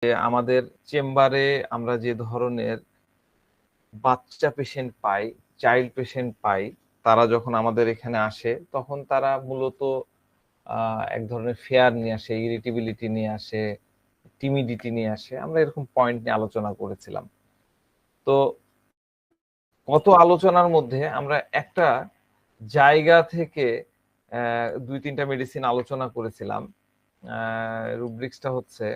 আমাদের চেম্বারে আমরা যে ধরনের বাচ্চা পেশেন্ট পাই, চাইল্ড পেশেন্ট পাই, তারা যখন আমাদের এখানে আসে তখন তারা মূলত এক ধরনের ফেয়ার নিয়ে আসে, ইরিটেবিলিটি নিয়ে আসে, টিমিডিটি নিয়ে আসে। আমরা এরকম পয়েন্ট নিয়ে আলোচনা করেছিলাম। তো গত আলোচনার মধ্যে আমরা একটা জায়গা থেকে 2-3টা মেডিসিন আলোচনা করেছিলাম। রুব্রিক্সটা হচ্ছে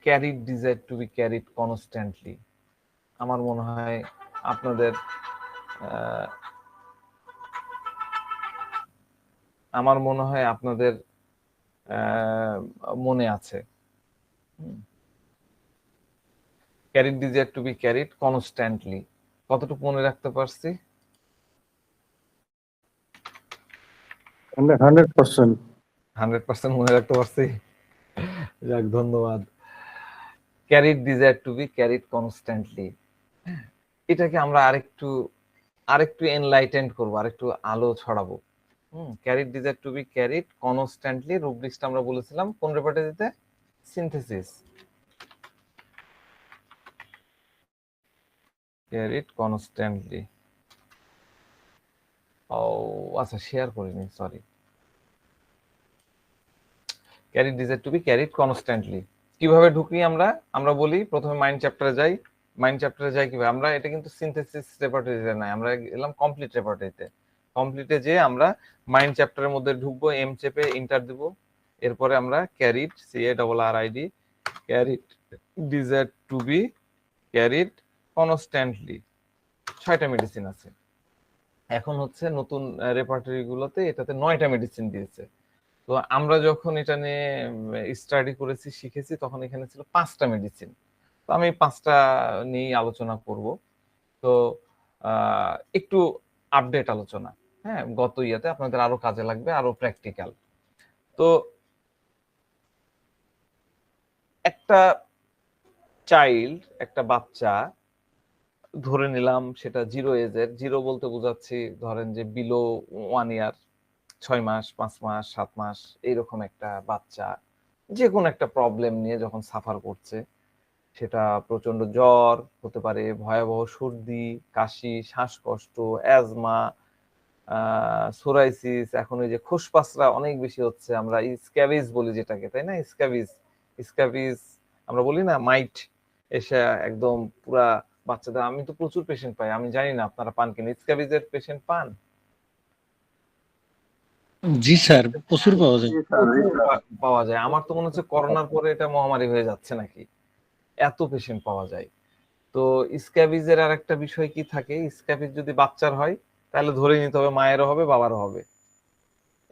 carried desire to be carried constantly. আমার মনে হয় আপনাদের মনে আছে। Carried desire to be carried constantly কতটুকু মনে রাখতে পারছি? 100%। 100% মনে রাখতে পারছি। যাক, ধন্যবাদ। Carried desire to be carried constantly, এটাকে আমরা আরেকটু এনলাইটেন্ড করবো, আরেকটু আলো ছড়াবো। Carried desire to be carried constantly রুব্রিক্সটা আমরা বলেছিলাম কোন রেপার্টরিতে? সিনথেসিস। Carried constantly. ও আচ্ছা, শেয়ার করিনি, sorry. Carried desire to be carried constantly কিভাবে ঢুকি আমরা বলি প্রথমে মাইন্ড চ্যাপ্টারে যাই। মাইন্ড চ্যাপ্টারে যাই কিভাবে? আমরা এটা কিন্তু সিনথেসিস রেপার্টরিতে নাই, আমরা গেলাম কমপ্লিট রেপার্টরিতে। কমপ্লিটে যে আমরা মাইন্ড চ্যাপ্টারের মধ্যে ঢুকবো, এম চেপে ইন্টার দিব। এরপরে আমরা carried, CARRID, carried desire to be carried constantly, 6টা মেডিসিন আছে। এখন হচ্ছে নতুন রেপার্টরি গুলোতে এটাতে 9টা মেডিসিন দিয়েছে। তো আমরা যখন এটা নিয়ে স্টাডি করেছি, শিখেছি, তখন এখানে ছিল 5টা মেডিসিন। তো আমি 5টা নিয়ে আলোচনা করব। তো একটু আপডেট আলোচনা, হ্যাঁ, গত ইয়াতে আপনাদের আরো কাজে লাগবে, আরো প্র্যাকটিক্যাল। তো একটা চাইল্ড, একটা বাচ্চা ধরে নিলাম সেটা 0 এজের। 0 বলতে বোঝাচ্ছি ধরেন যে বিলো 1 ইয়ার, 6 মাস, 5 মাস, 7 মাস, এইরকম একটা বাচ্চা যে কোনো একটা প্রবলেম নিয়ে যখন সাফার করছে, সেটা প্রচন্ড জ্বর হতে পারে, ভয়াবহ সর্দি, কাশি, শ্বাসকষ্ট, অ্যাজমা, সোরাইসিস, এখন ওই যে খোসপাসরা অনেক বেশি হচ্ছে, আমরা স্ক্যাবিজ বলি যেটাকে, তাই না? স্ক্যাবিজ, স্ক্যাবিজ আমরা বলি না, মাইট এসে একদম পুরা বাচ্চাদের। আমি তো প্রচুর পেশেন্ট পাই, আমি জানি না আপনারা পান কিনা, স্ক্যাবিজের পেশেন্ট পান? জি স্যার, প্রচুর পাওয়া যায়। পাওয়া যায়। আমার তো মনে হচ্ছে করোনার পরে এটা মহামারী হয়ে যাচ্ছে নাকি, এত পেশেন্ট পাওয়া যায়। তো স্ক্যাবিজের আর একটা বিষয় কি থাকে, স্ক্যাবিজ যদি বাচ্চার হয় তাহলে ধরে নিতে হবে মায়েরও হবে, বাবারও হবে,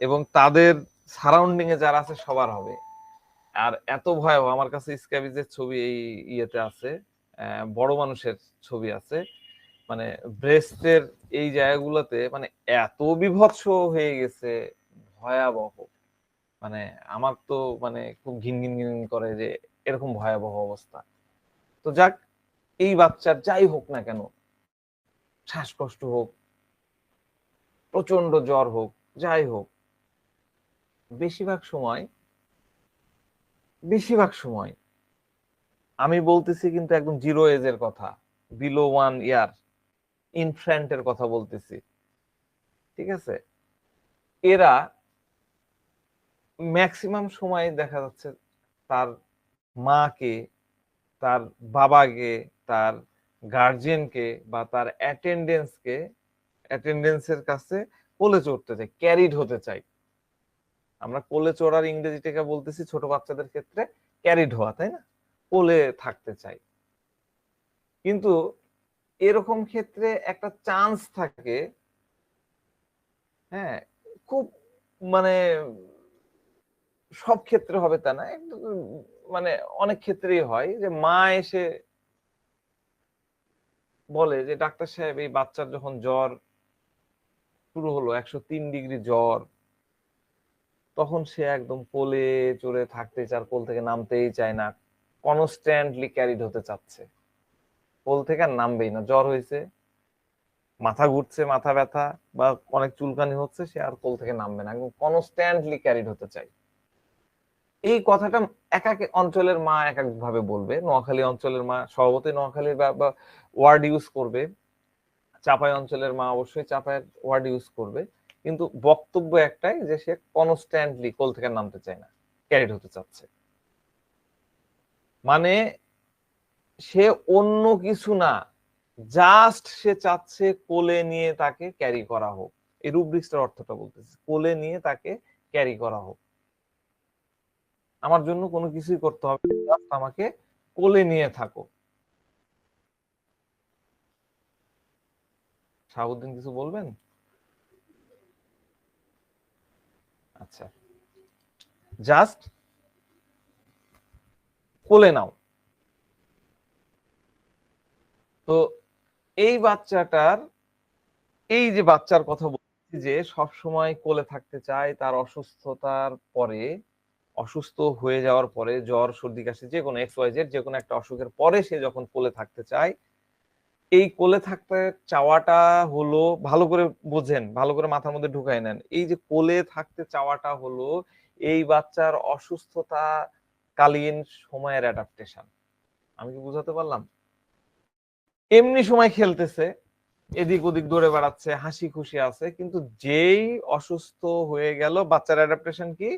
এবং তাদের সারাউন্ডিং এ যারা আছে সবার হবে। আর এত ভয়াবহ, আমার কাছে স্ক্যাবিজের ছবি এই ইয়েতে আছে, বড় মানুষের ছবি আছে, মানে ব্রেস্টের এই জায়গাগুলোতে মানে এত বিভৎস হয়ে গেছে, ভয়াবহ। মানে আমার তো মানে খুব ঘিন ঘিন ঘিন করে যে এরকম ভয়াবহ অবস্থা। তো যাক, এই বাচ্চার যাই হোক না কেন, শ্বাসকষ্ট হোক, প্রচন্ড জ্বর হোক, যাই হোক, বেশিরভাগ সময় আমি বলতেছি কিন্তু একদম 0 এজের কথা, বিলো 1 ইয়ার ইনফ্যান্টের কথা বলতেছি, ঠিক আছে? এরা ম্যাক্সিমাম সময় দেখা যাচ্ছে তার মাকে, তার বাবাকে, তার গার্জিয়ানকে বা তার অ্যাটেন্ডেন্সের কাছে কোলে চড়তে চাই, ক্যারিড হতে চাই। আমরা কোলে চড়ার ইংরেজিটাকে বলতেছি ছোট বাচ্চাদের ক্ষেত্রে ক্যারিড হওয়া, তাই না? কোলে থাকতে চাই। কিন্তু এরকম ক্ষেত্রে একটা চান্স থাকে, হ্যাঁ, খুব মানে সব ক্ষেত্রে হবে তা না, মানে অনেক ক্ষেত্রেই হয় যে মা এসে বলে যে ডাক্তার সাহেব, এই বাচ্চার যখন জ্বর শুরু হলো, 103 ডিগ্রি জ্বর, তখন সে একদম কোলে চড়ে থাকতে চায়, কোল থেকে নামতেই চায় না, কনস্ট্যান্টলি ক্যারিড হতে চাচ্ছে, কোল থেকে আর নামবেই না। জ্বর হয়েছে, মাথা ঘুরছে, মাথা ব্যথা বা অনেক চুলকানি হচ্ছে, সে আর কোল থেকে নামবে না, একদম কনস্ট্যান্টলি ক্যারিড হতে চাই। এই কথাটা এক এক অঞ্চলের মা এক এক ভাবে বলবে। নোয়াখালী অঞ্চলের মা স্বভাবতই নোয়াখালীর বা ওয়ার্ড ইউজ করবে, চাপাই অঞ্চলের মা অবশ্যই চাপায়ের ওয়ার্ড ইউজ করবে, কিন্তু বক্তব্য একটাই যে সে কনস্ট্যান্টলি কোল থেকে নামতে চায় না, ক্যারিড হতে চাচ্ছে। মানে সে অন্য কিছু না, জাস্ট সে চাচ্ছে কোলে নিয়ে তাকে ক্যারি করা হোক। এই রুব্রিক্সটার অর্থটা বলতেছি, কোলে নিয়ে তাকে ক্যারি করা হোক। আমার জন্য কোনো কিছুই করতে হবে না, জাস্ট আমাকে কোলে নিয়ে থাকো। শাহাবুদ্দিন কিছু বলবেন? আচ্ছা, জাস্ট কোলে নাও। তো এই বাচ্চাটার, এই যে বাচ্চার কথা বলছি যে সব সময় কোলে থাকতে চায়, তার অসুস্থতার পরে, অসুস্থ হয়ে যাওয়ার পরে, জ্বর সর্দি কাশি যে কোনো XYZ যে কোনো একটা অসুখের পরে সে যখন কোলে থাকতে চায়, এই কোলে থাকতে চাওয়াটা হলো, ভালো করে বোঝেন, ভালো করে মাথার মধ্যে ঢুকাই নেন, এই যে কোলে থাকতে চাওয়াটা হলো এই বাচ্চার অসুস্থতা কালীন সময়ের অ্যাডাপ্টেশন। আমি কি বুঝাতে পারলাম? এমনি সময় খেলতেছে, এদিক ওদিক দৌড়ে বেড়াচ্ছে, হাসি খুশি আছে, কিন্তু যেই অসুস্থ হয়ে গেল বাচ্চার অ্যাডাপ্টেশন কি,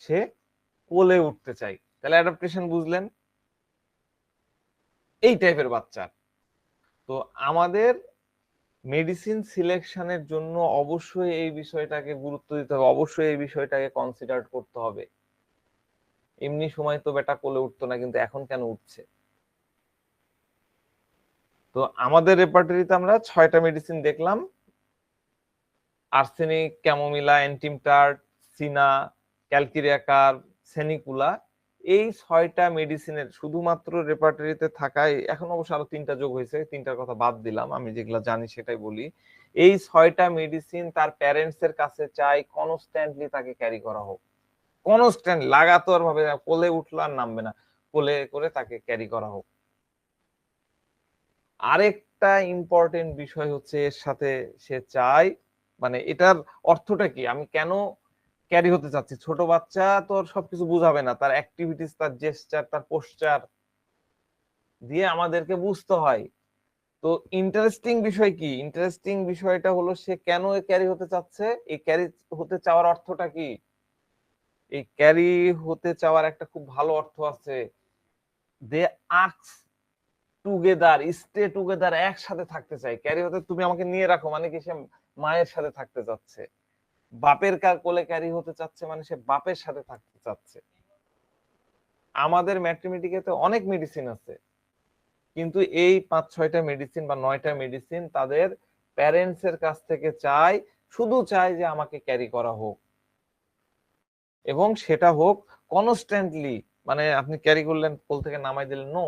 সে কোলে উঠতে চাই। তাহলে অ্যাডাপ্টেশন বুঝলেন? এই টাইপের বাচ্চা। তো আমাদের মেডিসিন সিলেকশনের জন্য অবশ্যই এই বিষয়টাকে গুরুত্ব দিতে হবে, অবশ্যই এই বিষয়টাকে কনসিডার করতে হবে। এমনি সময় তো বেটা কোলে উঠতো না, কিন্তু এখন কেন উঠছে? তো আমাদের রেপার্টরিতে আমরা 6টা মেডিসিন দেখলাম: আর্সেনিক, ক্যামোমিলা, এন্টিমটার্ট, সিনা, ক্যালকিরিয়াকার, সেনিকুলা। এই 6টা মেডিসিনের শুধুমাত্র রেপার্টরিতে থাকায়, এখন অবশ্য আরো 3টা যোগ হয়েছে, 3টার কথা বাদ দিলাম, আমি যেগুলো জানি সেটাই বলি। এই 6টা মেডিসিন তার প্যারেন্টস এর কাছে চাই কনস্ট্যান্টলি তাকে ক্যারি করা হোক, কনস্ট্যান্ট লাগাতার ভাবে, কোলে উঠলো আর নামবে না, কোলে করে তাকে ক্যারি করা হোক। আরেকটা ইম্পর্টেন্ট বিষয় হচ্ছে এর সাথে সে চায়, মানে এটার অর্থটা কি, আমি কেন ক্যারি হতে চাচ্ছি? ছোট বাচ্চা তো সবকিছু বুঝাবে না, তার অ্যাক্টিভিটিস, তার জেস্টার, তার পোস্টার দিয়ে আমাদেরকে বুঝতে হয়। তো ইন্টারেস্টিং বিষয় কি, ইন্টারেস্টিং বিষয়টা হলো সে কেন ক্যারি হতে চাচ্ছে, এই ক্যারি হতে চাওয়ার অর্থটা কি? এই ক্যারি হতে চাওয়ার একটা খুব ভালো অর্থ আছে, দে আক্স টুগেদার, স্টে টুগেদার, একসাথে থাকতে চাই। ক্যারি হতে তুমি আমাকে নিয়ে রাখো মানে কি, সে মায়ের সাথে থাকতে যাচ্ছে। বাপের কোলে ক্যারি হতে চাচ্ছে মানে সে বাপের সাথে থাকতে চাচ্ছে। আমাদের ম্যাট্রিমেটিকেতে অনেক মেডিসিন আছে, কিন্তু এই 5-6টা মেডিসিন বা 9টা মেডিসিন তাদের প্যারেন্টস এর কাছ থেকে চাই, শুধু চাই যে আমাকে ক্যারি করা হোক, এবং সেটা হোক কনস্ট্যান্টলি। মানে আপনি ক্যারি করলেন, কোল থেকে নামাই দিলেন, নো,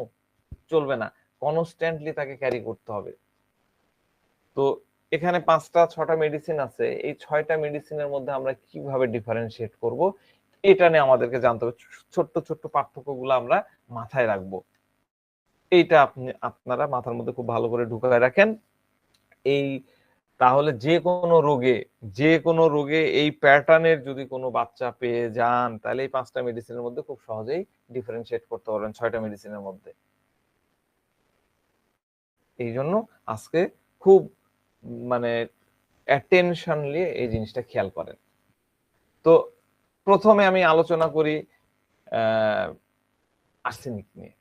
চলবে না, কনস্ট্যান্টলি তাকে ক্যারি করতে হবে। তো এখানে 5টা-6টা মেডিসিন আছে, এই 6টা মেডিসিনের মধ্যে আমরা কিভাবে ডিফারেন্সিয়েট করব, এটা নিয়ে আমাদেরকে জানতে হবে। ছোট্ট ছোট্ট পার্থক্যগুলো আমরা মাথায় রাখবো। এইটা আপনারা মাথার মধ্যে খুব ভালো করে ঢুকায় রাখেন। এই তাহলে যে কোনো রোগে এই প্যাটার্নের যদি কোনো বাচ্চা পেয়ে যান, তাহলে এই 5টা মেডিসিনের মধ্যে খুব সহজেই ডিফারেন্সিয়েট করতে পারবেন 6টা মেডিসিনের মধ্যে। এই জন্য আজকে খুব মানে অ্যাটেনশনলি এই জিনিসটা খেয়াল করেন। তো প্রথমে আমি আলোচনা করি আর্সেনিক নিয়ে।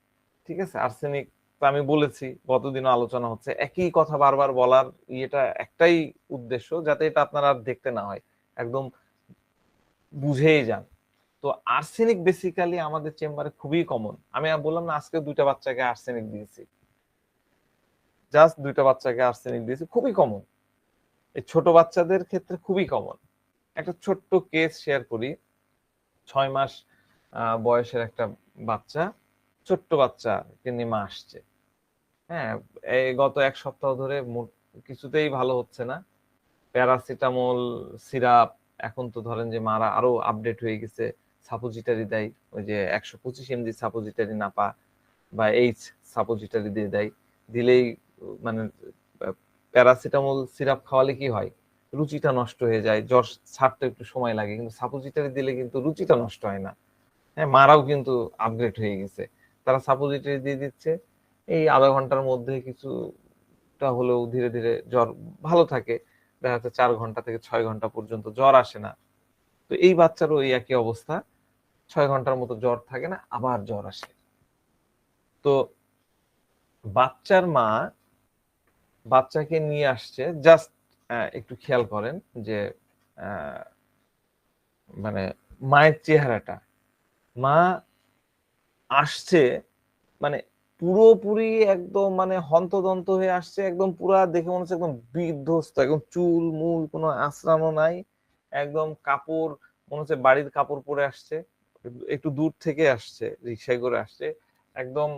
ঠিক আছে, আর্সেনিক তো আমি বলেছি, গতদিনও আলোচনা হচ্ছে, একই কথা বারবার বলার ইয়েটা একটাই উদ্দেশ্য, যাতে এটা আপনারা আর দেখতে না হয়, একদম বুঝেই যান। তো আর্সেনিক বেসিক্যালি আমাদের চেম্বারে খুবই কমন। আমি বললাম না, আজকে 2টা বাচ্চাকে আর্সেনিক দিয়েছি, জাস্ট 2টা বাচ্চাকে আর্সেনিক দিয়েছি, খুবই কমন। এই ছোট বাচ্চাদের ক্ষেত্রে খুবই কমন। একটা ছোট্ট কেস শেয়ার করি। 6 মাস বয়সের একটা বাচ্চা, ছোট্ট বাচ্চা নিয়ে মা আসছে। হ্যাঁ, এই গত 1 সপ্তাহ ধরে কিছুতেই ভালো হচ্ছে না, প্যারাসিটামল, সিরাপ, এখন তো ধরেন যে মারা আরো আপডেট হয়ে গেছে, সাপোজিটারি দেয়, ওই যে 125 mg সাপোজিটারি নাপা বা এইচ সাপোজিটারি দিয়ে দেয়, দিলেই মানে প্যারাসিটামল সিরাপ খাওয়ালে কি হয়, রুচিটা নষ্ট হয়ে যায়, জ্বর ছাড়তে একটু সময় লাগে, কিন্তু সাপোজিটরি দিলে কিন্তু রুচিটা নষ্ট হয় না। হ্যাঁ, মারাও কিন্তু আপগ্রেড হয়ে গেছে, তারা সাপোজিটরি দিয়ে দিচ্ছে, এই আধা ঘন্টার মধ্যে কিছুটা হলেও ধীরে ধীরে জ্বর ভালো থাকে, দেখা যাচ্ছে 4 ঘন্টা থেকে 6 ঘন্টা পর্যন্ত জ্বর আসে না। তো এই বাচ্চারও এই একই অবস্থা, 6 ঘন্টার মতো জ্বর থাকে না, আবার জ্বর আসে। তো বাচ্চার মা বাচ্চাকে নিয়ে আসছে, জাস্ট একটু খেয়াল করেন যে মানে মায়ের চেহারাটা, মা আসছে মানে পুরোপুরি একদম মানে হন্তদন্ত হয়ে আসছে, একদম পুরা দেখে মনে হচ্ছে একদম বিধ্বস্ত, একদম চুল মূল কোনো আঁচড়ানো নাই, একদম কাপড় মনে হচ্ছে বাড়ির কাপড় পরে আসছে, একটু দূর থেকে আসছে, রিক্সায় করে আসছে একদম।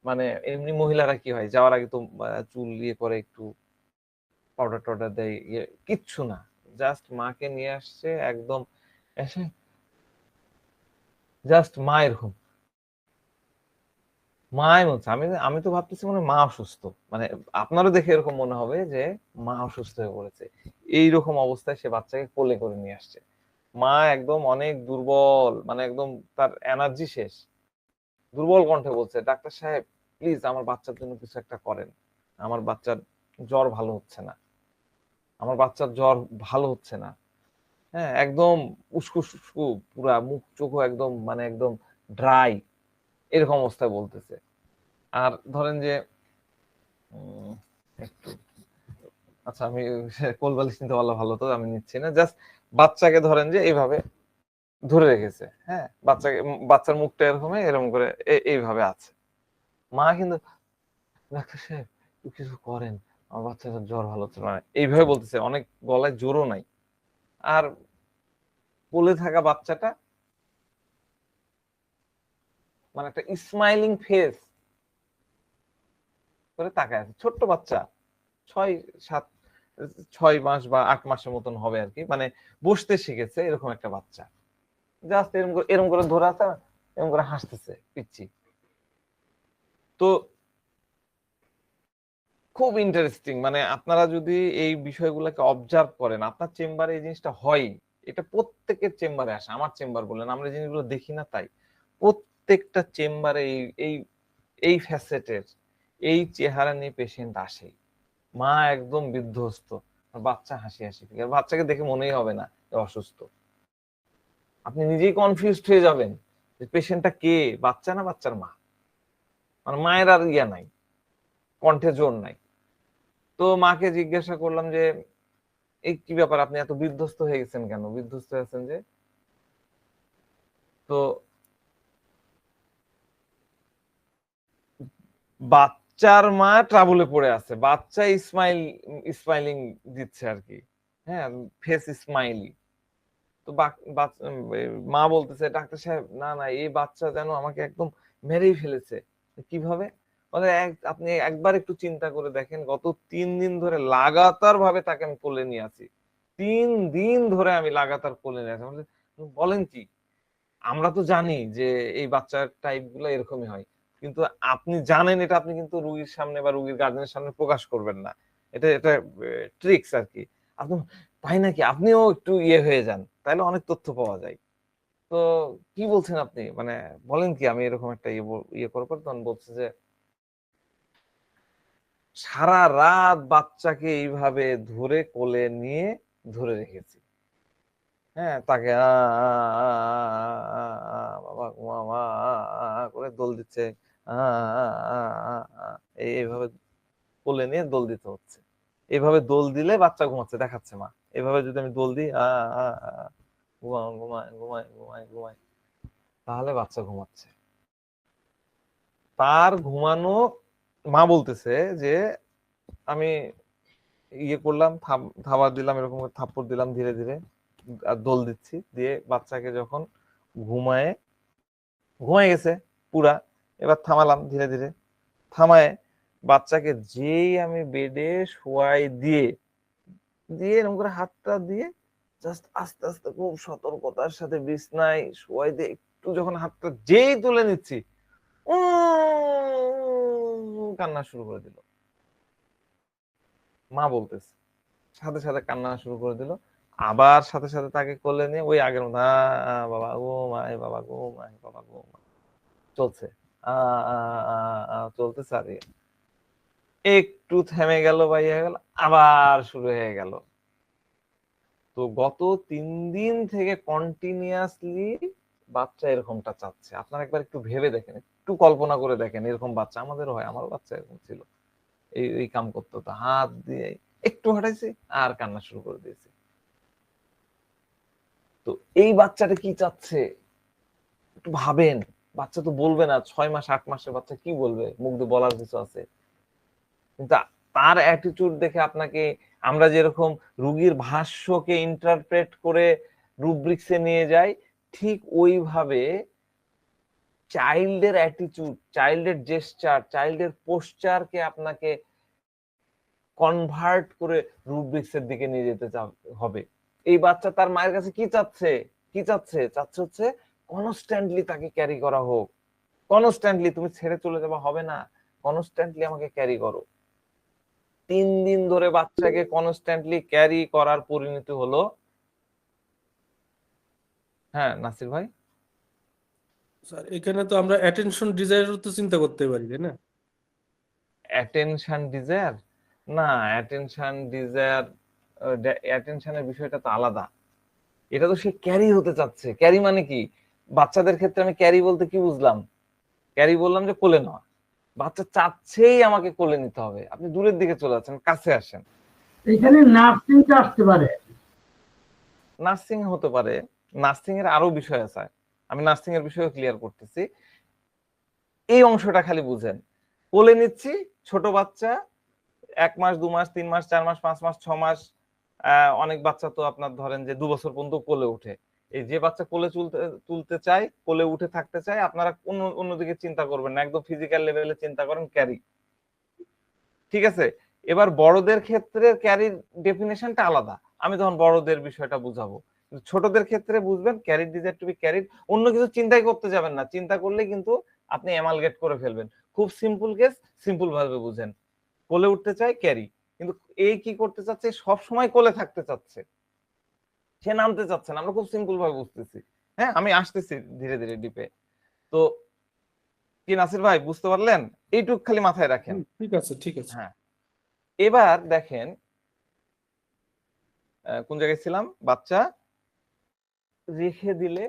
মানে এমনি মহিলারা কি হয়, যাওয়ার আগে তো চুল ইয়ে করে, একটু পাউডার টাউডার দেয়, ইয়ে কিচ্ছু না, জাস্ট মাকে নিয়ে আসছে একদম, এসে জাস্ট মা এরকম, মাই বলছে, আমি আমি তো ভাবতেছি মানে মা অসুস্থ, মানে আপনারও দেখে এরকম মনে হবে যে মা অসুস্থ হয়ে পড়েছে। এইরকম অবস্থায় সে বাচ্চাকে কোলে করে নিয়ে আসছে, মা একদম অনেক দুর্বল, মানে একদম তার এনার্জি শেষ, দুর্বল কণ্ঠে বলছে, ডাক্তার সাহেব প্লিজ আমার বাচ্চার জন্য কিছু একটা করেন, আমার বাচ্চার জ্বর ভালো হচ্ছে না, আমার বাচ্চার জ্বর ভালো হচ্ছে না। হ্যাঁ, একদম উস্কু সুস্কু, পুরা মুখ চোখও একদম মানে একদম ড্রাই, এরকম অবস্থায় বলতেছে। আর ধরেন যে উম, একটু, আচ্ছা আমি কোল বালিশ নিতে পারলে ভালো হতো, আমি নিচ্ছি না, জাস্ট বাচ্চাকে ধরেন যে এইভাবে ধরে রেখেছে, হ্যাঁ, বাচ্চাকে বাচ্চার মুখটা এরকম এরকম করে এইভাবে আছে। মা কিন্তু, ডাক্তার সাহেব একটু কিছু করেন, আমার বাচ্চার জ্বর ভালো হচ্ছে না, মানে এইভাবে বলতেছে, অনেক গলায় জোরও নাই। আর কোলে থাকা বাচ্চাটা মানে একটা স্মাইলিং ফেস করে তাকায় আছে, ছোট্ট বাচ্চা, 6 7 6 মাস বা 8 মাসের মতন হবে আর কি, মানে বসতে শিখেছে এরকম একটা বাচ্চা, জাস্ট এরকম করে ধরে আছে, এরকম করে হাসতেছে পিচ্ছি। তো খুব ইন্টারেস্টিং, মানে আপনারা যদি এই বিষয়গুলোকে অবজার্ভ করেন, আপনার চেম্বারে এই জিনিসটা হয়, এটা প্রত্যেকের চেম্বারে আসে, আমার চেম্বার বলেন, আমরা এই জিনিসগুলো দেখি না তাই, প্রত্যেকটা চেম্বারে এই এই এই ফ্যাসেটের এই চেহারা নিয়ে পেশেন্ট আসে, মা একদম বিধ্বস্ত, আর বাচ্চা হাসি হাসি, আর বাচ্চাকে দেখে মনেই হবে না যে অসুস্থ, আপনি নিজেই কনফিউজড হয়ে যাবেন যে পেশেন্টটা কে, বাচ্চা না বাচ্চার মা, মানে মায়ের আর ইয়া নাই, কণ্ঠে জোর নাই। তো মাকে জিজ্ঞাসা করলাম যে এই কি ব্যাপার, আপনি এত বিধ্বস্ত হয়ে গেছেন কেন, বিধ্বস্ত হয়ে আছেন যে? তো বাচ্চার মা ট্রাবলে পড়ে আছে, বাচ্চা স্মাইলিং দিচ্ছে আর কি, হ্যাঁ, ফেস স্মাইলি। তো মা বলতেছে, ডাক্তার সাহেব না না, এই বাচ্চা যেন আমাকে একদম মেরেই ফেলেছে। কিভাবে? মানে আপনি একবার একটু চিন্তা করে দেখেন, গত 3 দিন ধরে লাগাতার ভাবে তাকে আমি কোলে নিয়ে আছি, 3 দিন ধরে আমি লাগাতার কোলে নিয়ে আছি। বলেন কি, আমরা তো জানি যে এই বাচ্চার টাইপ গুলো এরকমই হয়, কিন্তু আপনি জানেন এটা, আপনি কিন্তু রুগীর সামনে বা রুগীর গার্জেনের সামনে প্রকাশ করবেন না, এটা এটা ট্রিক্স আর কি। আপনি, তাই নাকি, আপনিও একটু ইয়ে হয়ে যান, তাহলে অনেক তথ্য পাওয়া যায়। তো কি বলছেন আপনি, মানে বলেন কি, আমি এরকম একটা ইয়ে করবো, তখন বলছে যে সারা রাত বাচ্চাকে এইভাবে ধরে কোলে নিয়ে ধরে রেখেছি, হ্যাঁ, তাকে বাবা ঘুমা মা করে দোল দিচ্ছে, এইভাবে কোলে নিয়ে দোল দিতে হচ্ছে, এইভাবে দোল দিলে বাচ্চা ঘুমাচ্ছে দেখাচ্ছে মা, এইভাবে যদি আমি দোল দিই ঘুমায় ঘুমায় ঘুমায় ঘুমায় ঘুমায়, তাহলে বাচ্চা ঘুমাচ্ছে। তার ঘুমানো, মা বলতেছে যে আমি ইয়ে করলাম, থাবা দিলাম, এরকম করে থাপ্পড় দিলাম ধীরে ধীরে, আর দোল দিচ্ছি, দিয়ে বাচ্চাকে যখন ঘুমায় ঘুমায় গেছে পুরা, এবার থামালাম ধীরে ধীরে, থামায় বাচ্চাকে যেই আমি বেডে শোয়াই দিয়ে দিয়ে এরকম করে হাতটা দিয়ে জাস্ট আস্তে আস্তে খুব সতর্কতার সাথে বিছনায় শোয়াই দিয়ে একটু যখন হাতটা যেই তুলে নিচ্ছি, কান্না শুরু করে দিল। মা বলতেছে, সাথে সাথে কান্না শুরু করে দিল। আবার সাথে সাথে তাকে কোলে নিয়ে ওই আগের মতো বাবা গো মাই, বাবা গো মাই, বাবা গো মা চলছে, চলতেছে। আর একটু থেমে গেল বা ইয়ে হয়ে গেল, আবার শুরু হয়ে গেল। তো গত 3 দিন থেকে কন্টিনিউয়াসলি বাচ্চা এরকমটা চাচ্ছে। আপনারা একবার একটু ভেবে দেখেন, একটু কল্পনা করে দেখেন, এরকম বাচ্চা আমাদেরও হয়, আমারও বাচ্চা এরকম ছিল। এই কাম করতো, তো হাত দিয়ে একটু হটাইছি আর কান্না শুরু করে দিয়েছি। তো এই বাচ্চাটা কি চাচ্ছে একটু ভাবেন। বাচ্চা তো বলবে না, 6 মাস 8 মাসের বাচ্চা কি বলবে, মুখ দিয়ে বলার কিছু আছে? কিন্তু তার অ্যাটিটিউড দেখে আপনাকে, আমরা যেরকম রুগীর ভাষ্যকে ইন্টারপ্রেট করে রুব্রিক্সে নিয়ে যাই, ঠিক ওইভাবে চাইল্ডের অ্যাটিটিউড, চাইল্ডের জেস্চার, চাইল্ডের পোস্টারকে আপনাকে কনভার্ট করে রুব্রিক্সের দিকে নিয়ে যেতে হবে। এই বাচ্চা তার মায়ের কাছে কি চাচ্ছে, কি চাচ্ছে? চাচ্ছে হচ্ছে কনস্ট্যান্টলি তাকে ক্যারি করা হোক, কনস্ট্যান্টলি, তুমি ছেড়ে চলে যাবা হবে না, কনস্ট্যান্টলি আমাকে ক্যারি করো। 3 দিন ধরে বাচ্চাকে কনস্ট্যান্টলি ক্যারি করার পরিণতি হলো, হ্যাঁ নাসির ভাই, স্যার এখানে তো আমরা অ্যাটেনশন ডিজায়ার তো চিন্তা করতে পারি, তাই না? অ্যাটেনশন ডিজায়ার, না অ্যাটেনশন ডিজায়ার, অ্যাটেনশনের বিষয়টা তো আলাদা। এটা তো সে ক্যারি হতে চাচ্ছে। ক্যারি মানে কি? বাচ্চাদের ক্ষেত্রে আমি ক্যারি বলতে কি বুঝলাম? ক্যারি বললাম যে কোলে নেওয়া। বাচ্চা চাচ্ছেই আমাকে কোলে নিতে হবে, আপনি দূরের দিকে চলে যাচ্ছেন, কাছে আসেন। এখানে নার্সিংটা আসতে পারে। নার্সিং হতে পারে, নার্সিং এর আরো বিষয় আছে, আমি নার্সিং এর বিষয়ে ক্লিয়ার করতেছি। এই অংশটা খালি বুঝেন। কোলে নিচ্ছি, ছোট বাচ্চা 1 মাস 2 মাস 3 মাস 4 মাস 5 মাস 6 মাস, অনেক বাচ্চা তো আপনার ধরেন যে 2 বছর পর্যন্ত কোলে উঠে। এই যে বাচ্চা কোলে তুলতে চায়, কোলে উঠে থাকতে চায়, আপনারা অন্যদিকে চিন্তা করবেন না, একদম ফিজিক্যাল লেভেলে চিন্তা করেন ক্যারি। ঠিক আছে, এবার বড়দের ক্ষেত্রে ক্যারির ডেফিনেশনটা আলাদা, আমি তখন বড়দের বিষয়টা বুঝাবো। ছোটদের ক্ষেত্রে বুঝবেন carried desire to be carried, অন্য কিছু চিন্তাই করতে যাবেন না, চিন্তা করলে কিন্তু আপনি অ্যামালগেট করে ফেলবেন। খুব সিম্পল কেস, সিম্পল ভাবে বুঝেন। কোলে উঠতে চায় ক্যারি, কিন্তু এই কি করতে চাচ্ছে, সব সময় কোলে থাকতে চাচ্ছে, সে নামতে চাচ্ছে না। আমরা খুব সিম্পল ভাবে বুঝতেছি, হ্যাঁ আমি আসতেছি ধীরে ধীরে ডিপে। তো কি নাসির ভাই বুঝতে পারলেন? এইটুক খালি মাথায় রাখেন। ঠিক আছে, ঠিক আছে। হ্যাঁ, এবার দেখেন কোন জায়গায় ছিলাম, বাচ্চা রেখে দিলে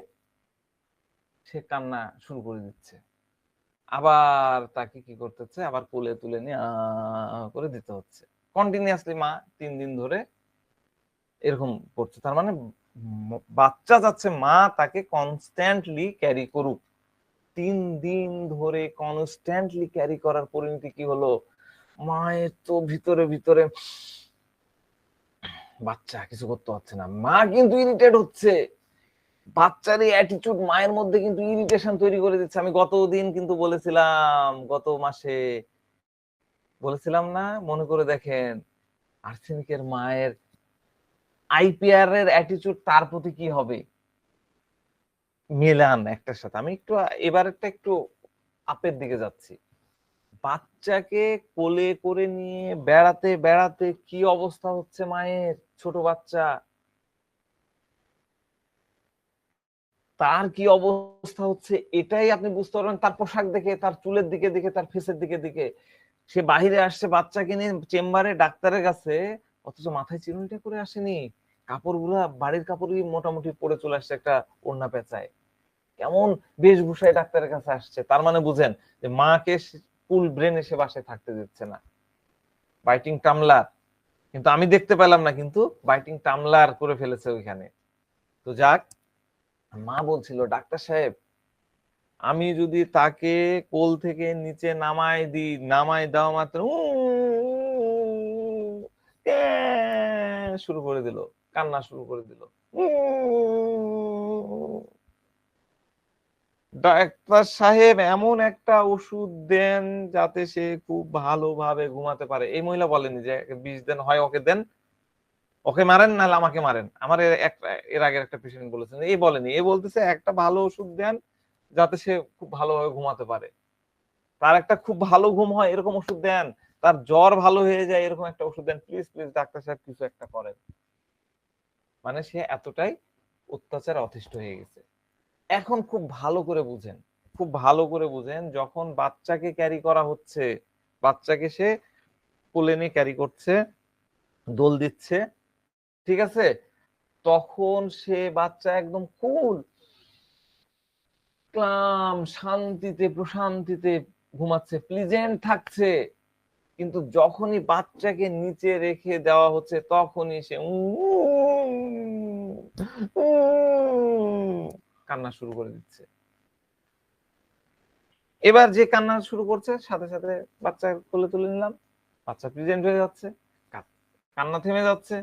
সে কান্না শুরু করে দিচ্ছে, আবার তাকে কি করতেছে, আবার কোলে তুলে নিয়ে করে দিতে হচ্ছে কন্টিনিউয়াসলি। মা 3 দিন ধরে এরকম করছে, তার মানে বাচ্চা যাচ্ছে মা তাকে কনস্ট্যান্টলি ক্যারি করুক। 3 দিন ধরে কনস্ট্যান্টলি ক্যারি করার পরিণতি কি হলো, মায়ের তো ভিতরে ভিতরে বাচ্চা কিছু করতে পারছে না, মা কিন্তু ইরিটেট হচ্ছে। বাচ্চার এই অ্যাটিটিউড মায়ের মধ্যে কিন্তু ইরিটেশন তৈরি করে দিচ্ছে। আমি গতদিন কিন্তু বলেছিলাম, গত মাসে বলেছিলাম না, মনে করে দেখেন, আর্সেনিকের মায়ের আইপিআর এর অ্যাটিটিউড তার প্রতি কি হবে, মেলান একটার সাথে। আমি একটু এবার একটু আপের দিকে যাচ্ছি। বাচ্চাকে কোলে করে নিয়ে বেড়াতে বেড়াতে কি অবস্থা হচ্ছে মায়ের, ছোট বাচ্চা তার কি অবস্থা হচ্ছে, এটাই আপনি বুঝতে পারবেন তার পোশাক দেখে, তার চুলের দিকে দিকে, তার ফেসের দিকে দিকে। সে বাহিরে আসছে বাচ্চাকে নিয়ে চেম্বারে ডাক্তারের কাছে, অথচ মাথায় চিরুনিটা করে আসেনি, কাপড়গুলা বাড়ির কাপড়ই মোটামুটি পরে চলে আসছে একটা ওড়না পেঁচায়, কেমন বেশভূষায় ডাক্তারের কাছে আসছে। তার মানে বুঝেন যে মাকে ফুল ব্রেন এসে বাসায় থাকতে দিচ্ছে না, বাইটিং টামলার। কিন্তু আমি দেখতে পেলাম না, কিন্তু বাইটিং টামলার করে ফেলেছে ওইখানে। তো যাক, মা বলছিল ডাক্তার সাহেব, আমি যদি তাকে কোল থেকে নিচে নামাই দিই, নামাই দেওয়া মাত্র শুরু করে দিল, কান্না শুরু করে দিল। ডাক্তার সাহেব এমন একটা ওষুধ দেন যাতে সে খুব ভালোভাবে ঘুমাতে পারে। এই মহিলা বলেনি যে বিষ দেন, হয় ওকে দেন, ওকে মারেন নাহলে আমাকে মারেন। আমার এর আগের একটা পেশেন্ট বলেছেন, এই বলেনি, এই বলতেছে একটা ভালো ওষুধ দেন যাতে সে খুব ভালোভাবে ঘুমাতে পারে, তার একটা খুব ভালো ঘুম হয় এরকম ওষুধ দেন, তার জ্বর ভালো হয়ে যায় এরকম একটা ওষুধ দেন, প্লিজ প্লিজ ডাক্তার সাহেব কিছু একটা করেন। মানে সে এতটাই অত্যাচার অতিষ্ঠ হয়ে গেছে। এখন খুব ভালো করে বুঝেন, খুব ভালো করে বুঝেন, যখন বাচ্চাকে ক্যারি করা হচ্ছে, বাচ্চাকে সে কোলে নিয়ে ক্যারি করছে, দোল দিচ্ছে, ঠিক আছে, তখন সে বাচ্চা একদম কুল, ক্লাম, শান্তিতে প্রশান্তিতে ঘুমাচ্ছে, প্লিজেন্ট থাকছে। কিন্তু যখনই বাচ্চাকে নিচে রেখে দেওয়া হচ্ছে তখনই সে কান্না শুরু করে দিচ্ছে। এবার যে কান্না শুরু করছে সাথে সাথে বাচ্চা কোলে তুলে নিলাম, বাচ্চা প্রেজেন্ট হয়ে যাচ্ছে, কান্না থেমে যাচ্ছে,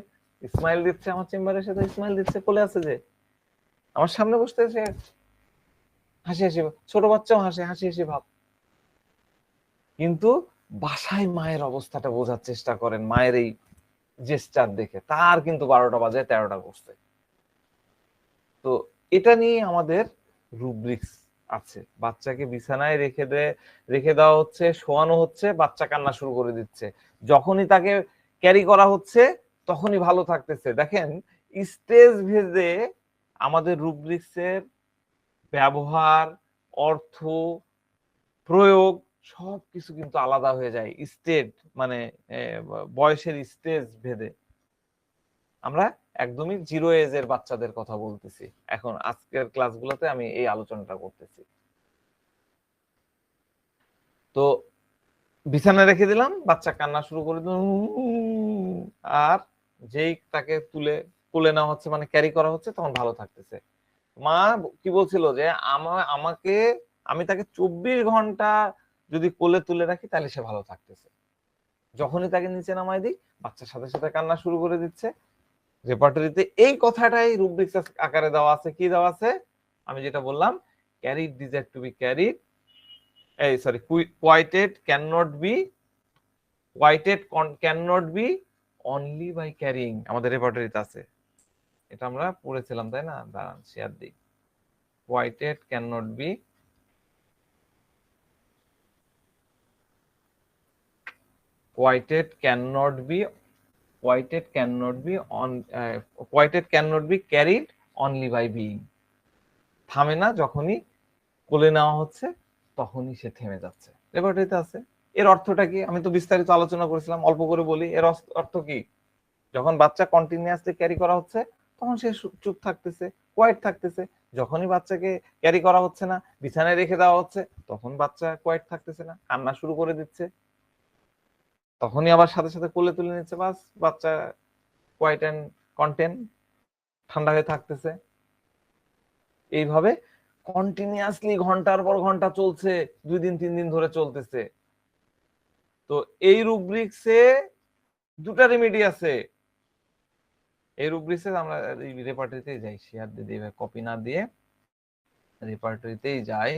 স্মাইল দিচ্ছে, আমার চেম্বারের সাথে স্মাইল দিচ্ছে, কোলে আছে যে আমার সামনে বসতে, সে হাসি হাসি, ছোট বাচ্চাও হাসি হাসি হাসি ভাব। কিন্তু বাসায় মায়ের অবস্থাটা বোঝার চেষ্টা করেন, মায়ের এই জেস্টার দেখে তার কিন্তু 12টা বাজে 13টা করছে। তো এটা নিয়ে আমাদের রুব্রিক্স আছে। বাচ্চাকে বিছানায় রেখে দেওয়া হচ্ছে, শোয়ানো হচ্ছে, বাচ্চা কান্না শুরু করে দিচ্ছে, যখনই তাকে ক্যারি করা হচ্ছে তখনই ভালো থাকতেছে। দেখেন স্টেজ ভেদে আমাদের রুব্রিক্সের ব্যবহার, অর্থ, প্রয়োগ সবকিছু কিন্তু আলাদা হয়ে যায় স্টেজ, মানে বয়সের স্টেজ ভেদে। আমরা একদমই 0 এজের বাচ্চাদের কথা বলতেছি এখন, আজকের ক্লাসগুলোতে আমি এই আলোচনাটা করতেছি। তো বিছানায় রেখে দিলাম, বাচ্চা কান্না শুরু করে দিল, আর যেই তাকে তুলে নেওয়া হচ্ছে, মানে ক্যারি করা হচ্ছে, তখন ভালো থাকতেছে। মা কি বলছিল যে আমি তাকে 24 ঘন্টা যদি কোলে তুলে রাখি তাহলে সে ভালো থাকতেছে। যখনই তাকে নিচে নামাই দিই বাচ্চার সাথে সাথে কান্না শুরু করে দিচ্ছে। রেপার্টরিতে এই কথাটাই রুব্রিক্স আকারে দেওয়া আছে। কি দেওয়া আছে? আমি যেটা বললাম, carried desire to be carried, quieted can not be only by carrying, আমাদের রেপার্টরিতে আছে। এটা আমরা পড়েছিলাম তাই না? দাঁড়ান শেয়ার দিই। Quieted can not be carried only by being. থামে না, যখনই কোলে নেওয়া হচ্ছে তখনই সে থেমে যাচ্ছে। রেপার্টরিতে আছে। এর অর্থটা কি? আমি তো বিস্তারিত আলোচনা করেছিলাম, অল্প করে বলি। এর অর্থ কি? যখন বাচ্চা কন্টিনিউয়াসলি ক্যারি করা হচ্ছে তখন সে চুপ থাকতেছে, কোয়াইট থাকতেছে। যখনই বাচ্চাকে ক্যারি করা হচ্ছে না, বিছানায় রেখে দেওয়া হচ্ছে, তখন বাচ্চা কোয়াইট থাকতেছে না, কান্না শুরু করে দিচ্ছে, তখনই আবার সাথে সাথে কোলে তুলে নিচ্ছে, বাস বাচ্চা কোয়াইট এন্ড কন্টেন্ট, ঠান্ডা হয়ে থাকতেছে। এইভাবে কন্টিনিউয়াসলি ঘন্টার পর ঘন্টা চলছে, 2 দিন 3 দিন ধরে চলতেছে। তো এই রুব্রিক্সে 2টা রেমেডি আছে। এই রুব্রিক্সে আমরা রেপার্টরিতেই যাই, শেয়ার দিয়ে দিই, কপি না দিয়ে রেপার্টরিতেই যাই।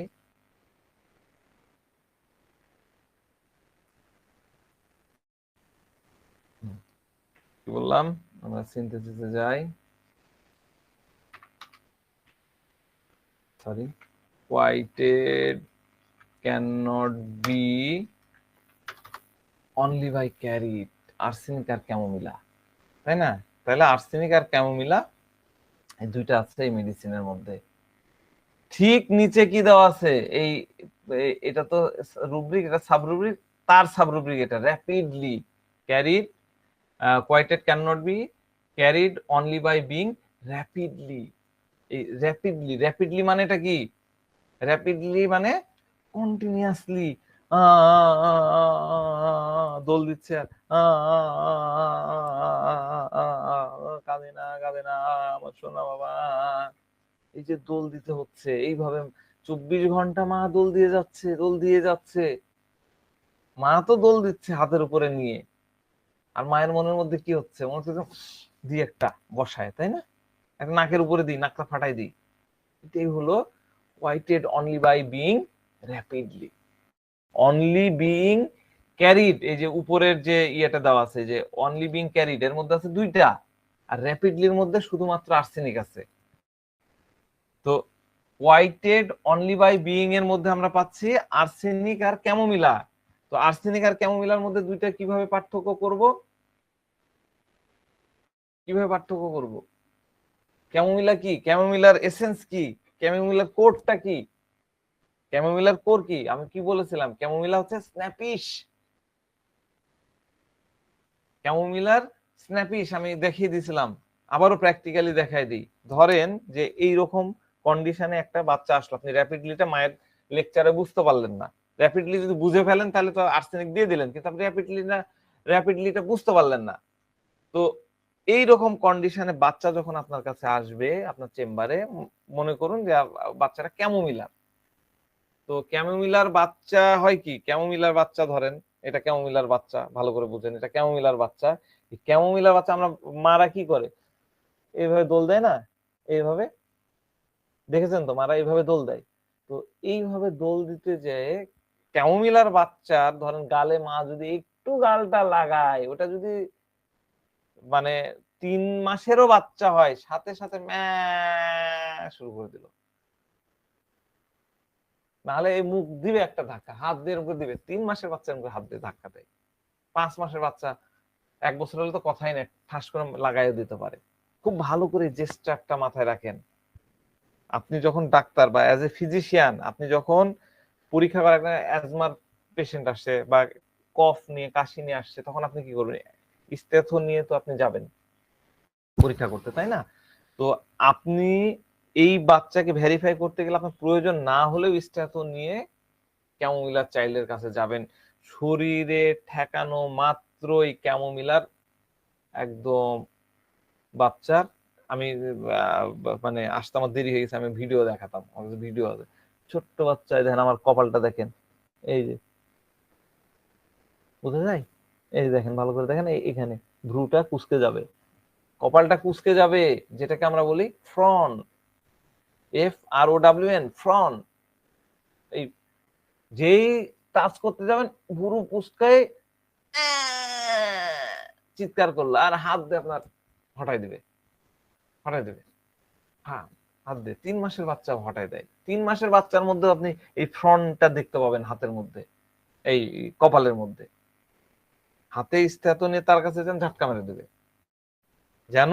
কি বললাম? আমরা সিনথেসিসে যাই। Sorry, quieted can not be only by carried, arsenic আর ক্যামোমিলা, তাই না? তাহলে আর্সেনিক আর ক্যামোমিলা এই 2টা আছে এই মেডিসিনের মধ্যে। ঠিক নিচে কি দেওয়া আছে? এটা তো রুব্রিক, এটা সাব রুব্রিক, তার সাব রুব্রিক এটা, rapidly carried, quieted can not be carried only by being rapidly. এই র্যাপিডলি মানেটা কি? র্যাপিডলি মানে কন্টিনিউয়াসলি দোল দিচ্ছে, আর কাঁদে না আমার সোনা বাবা, এই যে দোল দিতে হচ্ছে এইভাবে 24 ঘন্টা মা দোল দিয়ে যাচ্ছে। মা তো দোল দিচ্ছে হাতের উপরে নিয়ে, আর মায়ের মনের মধ্যে কি হচ্ছে? মনে হচ্ছে দি একটা বসায়, তাই না? একটা নাকের উপরে দিই, নাকটা ফাটাই দিই। এটাই হলো quieted only by being rapidly. Only being carried, এই যে উপরের যে ইয়েটা দেওয়া আছে, যে অনলি বিইং ক্যারিড, এর মধ্যে আছে 2টা, আর র্যাপিডলির মধ্যে শুধুমাত্র আর্সেনিক আছে। তো কোয়াইটেড অনলি বাই বিইং এর মধ্যে আমরা পাচ্ছি আর্সেনিক আর ক্যামোমিলা। তো তো আর্সেনিক আর ক্যামোমিলার মধ্যে দুইটা কিভাবে পার্থক্য করব? ক্যামোমিলা কি, ক্যামোমিলার এসেন্স কি, ক্যামোমিলার কোরটা কি? ক্যামোমিলার কোর কি? আমি কি বলেছিলাম? ক্যামোমিলা হচ্ছে স্ন্যাপিশ। ক্যামোমিলার স্ন্যাপিশ আমি দেখিয়ে দিয়েছিলাম, আবারও প্র্যাকটিক্যালি দেখাই দিই। ধরেন যে এই রকম কন্ডিশনে একটা বাচ্চা আসলো, আপনি র্যাপিডলিটা মায়ের লেকচারে বুঝতে পারলেন না। র্যাপিডলি যদি বুঝে ফেলেন তাহলে তো আর্সেনিক দিয়ে দিলেন, কিন্তু আপনি র্যাপিডলিটা বুঝতে পারলেন না। তো এই রকম কন্ডিশনে বাচ্চা যখন আপনার কাছে আসবে আপনার চেম্বারে, মনে করুন যে বাচ্চাটা ক্যামোমিলার। তো ক্যামোমিলার বাচ্চা হয় কি, ক্যামোমিলার বাচ্চা ধরেন এটা ক্যামোমিলার বাচ্চা, ভালো করে বুঝেন এটা ক্যামোমিলার বাচ্চা। ক্যামোমিলার বাচ্চা আমরা মারা কি করে, এইভাবে দোল দেয় না, এইভাবে দেখেছেন তো, মারা এইভাবে দোল দেয়। তো এইভাবে দোল দিতে যেয়ে ক্যামোমিলার বাচ্চার ধরেন গালে মা যদি একটু গালটা লাগায়, ওটা যদি মানে 3 মাসেরও বাচ্চা হয়, সাথে সাথে শুরু করে দিল, নাহলে এই মুখ দিবে একটা ধাক্কা, হাত দিয়ে উপরে দিবে। 3 মাসের বাচ্চার মুখে হাত দিয়ে ধাক্কা দেয়। 5 মাসের বাচ্চা, 1 বছর হলে তো কথাই নেই, ঠাস করে লাগাইও দিতে পারে। খুব ভালো করে জেস্টারটা মাথায় রাখেন। আপনি যখন ডাক্তার বা অ্যাজ এ ফিজিশিয়ান, আপনি যখন পরীক্ষা করার অ্যাজমার পেশেন্ট আসছে বা কফ নিয়ে কাশি নিয়ে আসছে, তখন আপনি কি করবেন? স্টেথো নিয়ে তো আপনি যাবেন পরীক্ষা করতে, তাই না? তো আপনি এই বাচ্চাকে ভেরিফাই করতে গেলে আপনার প্রয়োজন না হলেও স্টেথো নিয়ে ক্যামোমিলার চাইল্ডের কাছে যাবেন। শরীরে ঠেকানো মাত্রই ক্যামোমিলার একদম বাচ্চার, আমি মানে আসতে আমার দেরি হয়ে গেছে, আমি ভিডিও দেখাতাম, ভিডিও আছে ছোট্ট বাচ্চা, দেখেন আমার কপালটা দেখেন, এই যে বোঝা যায়, এই দেখেন ভালো করে দেখেন, এখানে ভ্রুটা কুঁচকে যাবে, কপালটা কুঁচকে যাবে, যেটাকে আমরা বলি ফ্রন, FROWN, ফ্রন। এই যেই টাচ করতে যাবেন ভ্রু কুঁচকায় চিৎকার করলো, আর হাত দিয়ে আপনার হটাই দিবে। হ্যাঁ, হাত দিয়ে 3 মাসের বাচ্চা হটাই দেয়। 3 মাসের বাচ্চার মধ্যে আপনি এই ফ্রন্টটা দেখতে পাবেন হাতের মধ্যে, এই কপালের মধ্যে। হাতে স্ট্যাথো নিয়ে তার কাছে যান, ঝটকা মেরে দেবে, যেন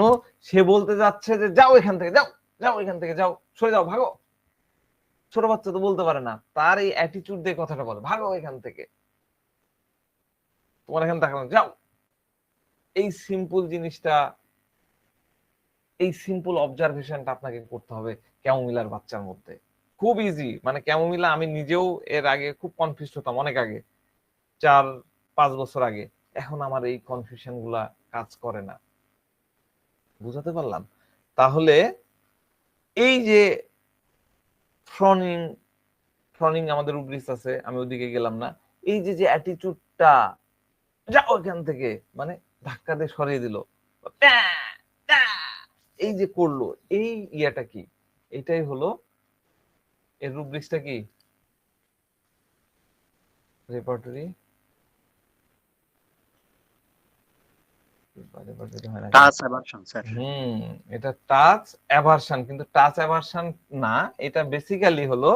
সে বলতে যাচ্ছে যে যাও এখান থেকে, যাও এখান থেকে, যাও, সরে যাও, ভাগো। ছোট বাচ্চা তো বলতে পারে না, তার এই অ্যাটিটিউড দিয়ে কথাটা বলে, ভাগো এখান থেকে, তোমার এখানে তাকানো, যাও। এই সিম্পল জিনিসটা, এই সিম্পল অবজারভেশনটা আপনাকে করতে হবে ক্যামোমিলার বাচ্চার মধ্যে। খুব ইজি, মানে ক্যামোমিলা আমি নিজেও এর আগে খুব কনফিউজ হতাম, অনেক আগে, 4-5 বছর আগে। এখন আমার এই কনফিউশন গুলা কাজ করে না। বুঝাতে পারলাম? তাহলে এই যে ফ্রনিং আমাদের রুব্রিক্স আছে, আমি ওদিকে গেলাম না। এই যে অ্যাটিটিউডটা, যাও এখান থেকে, মানে ধাক্কা দিয়ে সরিয়ে দিল, এই যে করলো, এই ইয়াটা কি, এটাই হলো এর রুব্রিক্সটা কি, রেপার্টরি টাচ অ্যাভারশন স্যার। এটা টাচ অ্যাভারশন, কিন্তু টাচ অ্যাভারশন না, এটা বেসিক্যালি হলো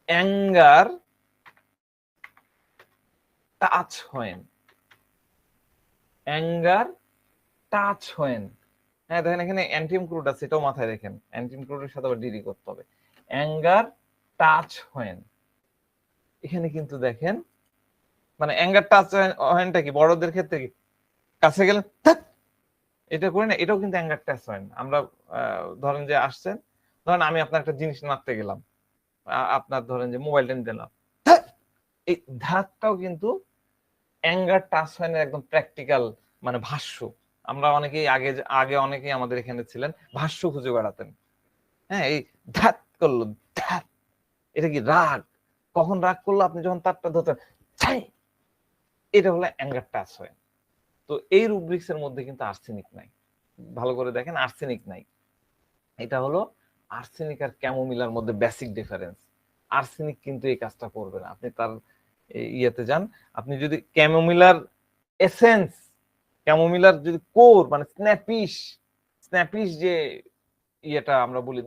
anger touch when. Anger touch when, হ্যাঁ দেখেন এখানে অ্যান্টিম ক্রুড আছে, এটাও মাথায় রাখেন, অ্যান্টিম ক্রুডের সাথে আবার ডিরি করতে হবে। অ্যাঙ্গার টাচ হোয়েন, এখানে কিন্তু দেখেন, মানে অ্যাঙ্গার টাচ হোয়েনটা কি, বড়দের ক্ষেত্রে কি, কাছে গেলেন এটা করি না, এটাও কিন্তু অ্যাঙ্গার টাচ হোয়েন। আমরা ধরেন যে আসছেন, ধরেন আমি আপনার একটা জিনিস নাড়তে গেলাম, আপনার ধরেন যে মোবাইলটা নিতে গেলাম, এই ধাক্কাও কিন্তু অ্যাঙ্গার টাচ হোয়েনের একদম প্র্যাকটিক্যাল মানে ভাষ্য। আমরা অনেকেই আগে অনেকেই আমাদের এখানে ছিলেন, ভাষ্য খুঁজে বেড়াতেন। হ্যাঁ, এই ধাত করলো, ধাত, এটা কি রাগ, কখন রাগ করলো, আপনি যখন তারটা ধরতেন, এটা হলো অ্যাঙ্গার টাচ হয়। তো এই রুব্রিক্স এর মধ্যে কিন্তু আর্সেনিক নাই, ভালো করে দেখেন, আর্সেনিক নাই। এটা হলো আর্সেনিক আর ক্যামোমিলার মধ্যে বেসিক ডিফারেন্স। আর্সেনিক কিন্তু এই কাজটা করবে না। আপনি তার ইয়েতে যান, আপনি যদি ক্যামোমিলার এসেন্স, ক্যামোমিলার যদি কোর মানে স্ন্যাপিশ যে ইয়েটা আমরা বলি,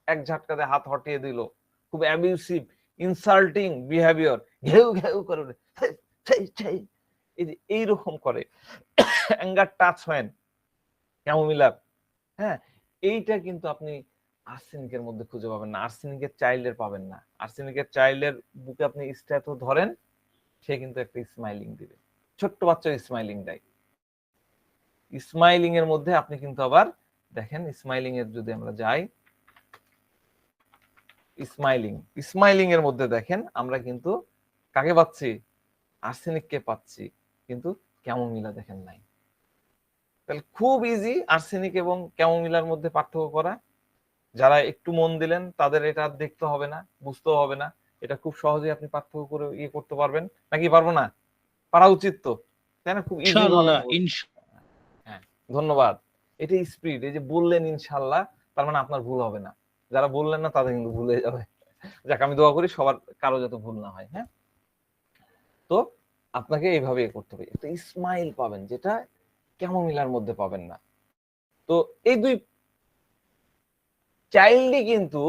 এক ঝাটকাতে হাত হটিয়ে দিল, খুব অ্যাবিউসিভ ইনসাল্টিং বিহেভিয়ার, ঘেউ ঘেউ করে এই যে এইরকম করে অ্যাঙ্গার টাচ হয় ক্যামোমিলার, হ্যাঁ, এইটা কিন্তু আপনি আর্সেনিকের মধ্যে খুঁজে পাবেন না, আর্সেনিকের চাইল্ডের পাবেন না। আর্সেনিকের চাইল্ডের বুকে আপনি স্ট্যাথো ধরেন, সে কিন্তু একটা স্মাইলিং দিবে, ছোট্ট বাচ্চা স্মাইলিং দেয়। স্মাইলিং এর মধ্যে আপনি কিন্তু আবার দেখেন, স্মাইলিং এর যদি আমরা যাই, স্মাইলিং এর মধ্যে দেখেন আমরা কিন্তু কাকে পাচ্ছি, আর্সেনিককে পাচ্ছি, কিন্তু ক্যামোমিলা দেখেন নাই। তাহলে খুব ইজি আর্সেনিক এবং ক্যামোমিলার মধ্যে পার্থক্য করা। যারা একটু মন দিলেন তাদের এটা দেখতে হবে না, বুঝতেও হবে না, এটা খুব সহজেই আপনি পার্থক্য করে ইয়ে করতে পারবেন, নাকি পারবো না? পারা উচিত তো, তাই না? খুব ইজি ভাবে। হ্যাঁ, ধন্যবাদ। এটা স্পিড, এই যে বললেন ইনশাল্লাহ, তার মানে আপনার ভুল হবে না। যারা বললেন না তাদের কিন্তু ভুল হয়ে যাবে। যাক, আমি দোয়া করি সবার, কারো যাতে ভুল না হয়। হ্যাঁ, তো আপনাকে এইভাবে করতে হবে, একটা স্মাইল পাবেন যেটা ক্যামোমিলার মধ্যে পাবেন না। তো এই দুই চাইল্ডই কিন্তু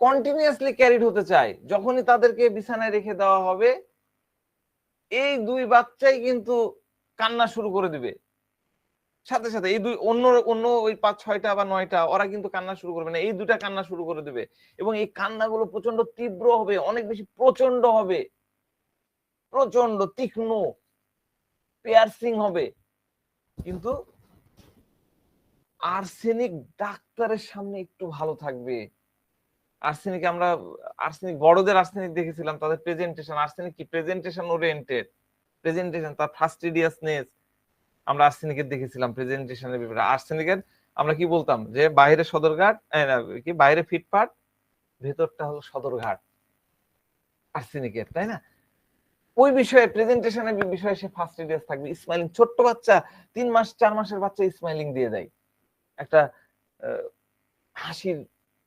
কন্টিনিউয়াসলি ক্যারিড হতে চায়। যখনই তাদেরকে বিছানায় রেখে দেওয়া হবে, এই দুই বাচ্চাই কিন্তু কান্না শুরু করে দিবে সাথে সাথে। এই দুই অন্য অন্য ওই 5-6টা বা 9টা ওরা কিন্তু কান্না শুরু করবে না, এই দুটা কান্না শুরু করে দিবে, এবং এই কান্নাগুলো প্রচন্ড তীব্র হবে, অনেক বেশি প্রচন্ড হবে, প্রচন্ড তীক্ষ্ণ পিয়ার্সিং হবে। কিন্তু আর্সেনিক ডাক্তারের সামনে একটু ভালো থাকবে। আর্সেনিক আমরা আর্সেনিক বড়দের আর্সেনিক দেখেছিলাম, তাদের প্রেজেন্টেশন, আর্সেনিক কি প্রেজেন্টেশন ওরিয়েন্টেড, প্রেজেন্টেশন, তার ফাস্টিডিয়াসনেস আমরা আর্সেনিকের দেখেছিলাম প্রেজেন্টেশনের ব্যাপারে। আর্সেনিকের আমরা কি বলতাম যে বাইরে সদরঘাট, কি বাইরে ফিটপাট, ভেতরটা হলো সদরঘাট আর্সেনিকের, তাই না? ওই বিষয়ে প্রেজেন্টেশনের বিষয়ে সে ফাস্টিডিয়াস থাকবে, স্মাইলিং। ছোট্ট বাচ্চা 3 মাস 4 মাসের বাচ্চা স্মাইলিং দিয়ে দেয়, একটা হাসির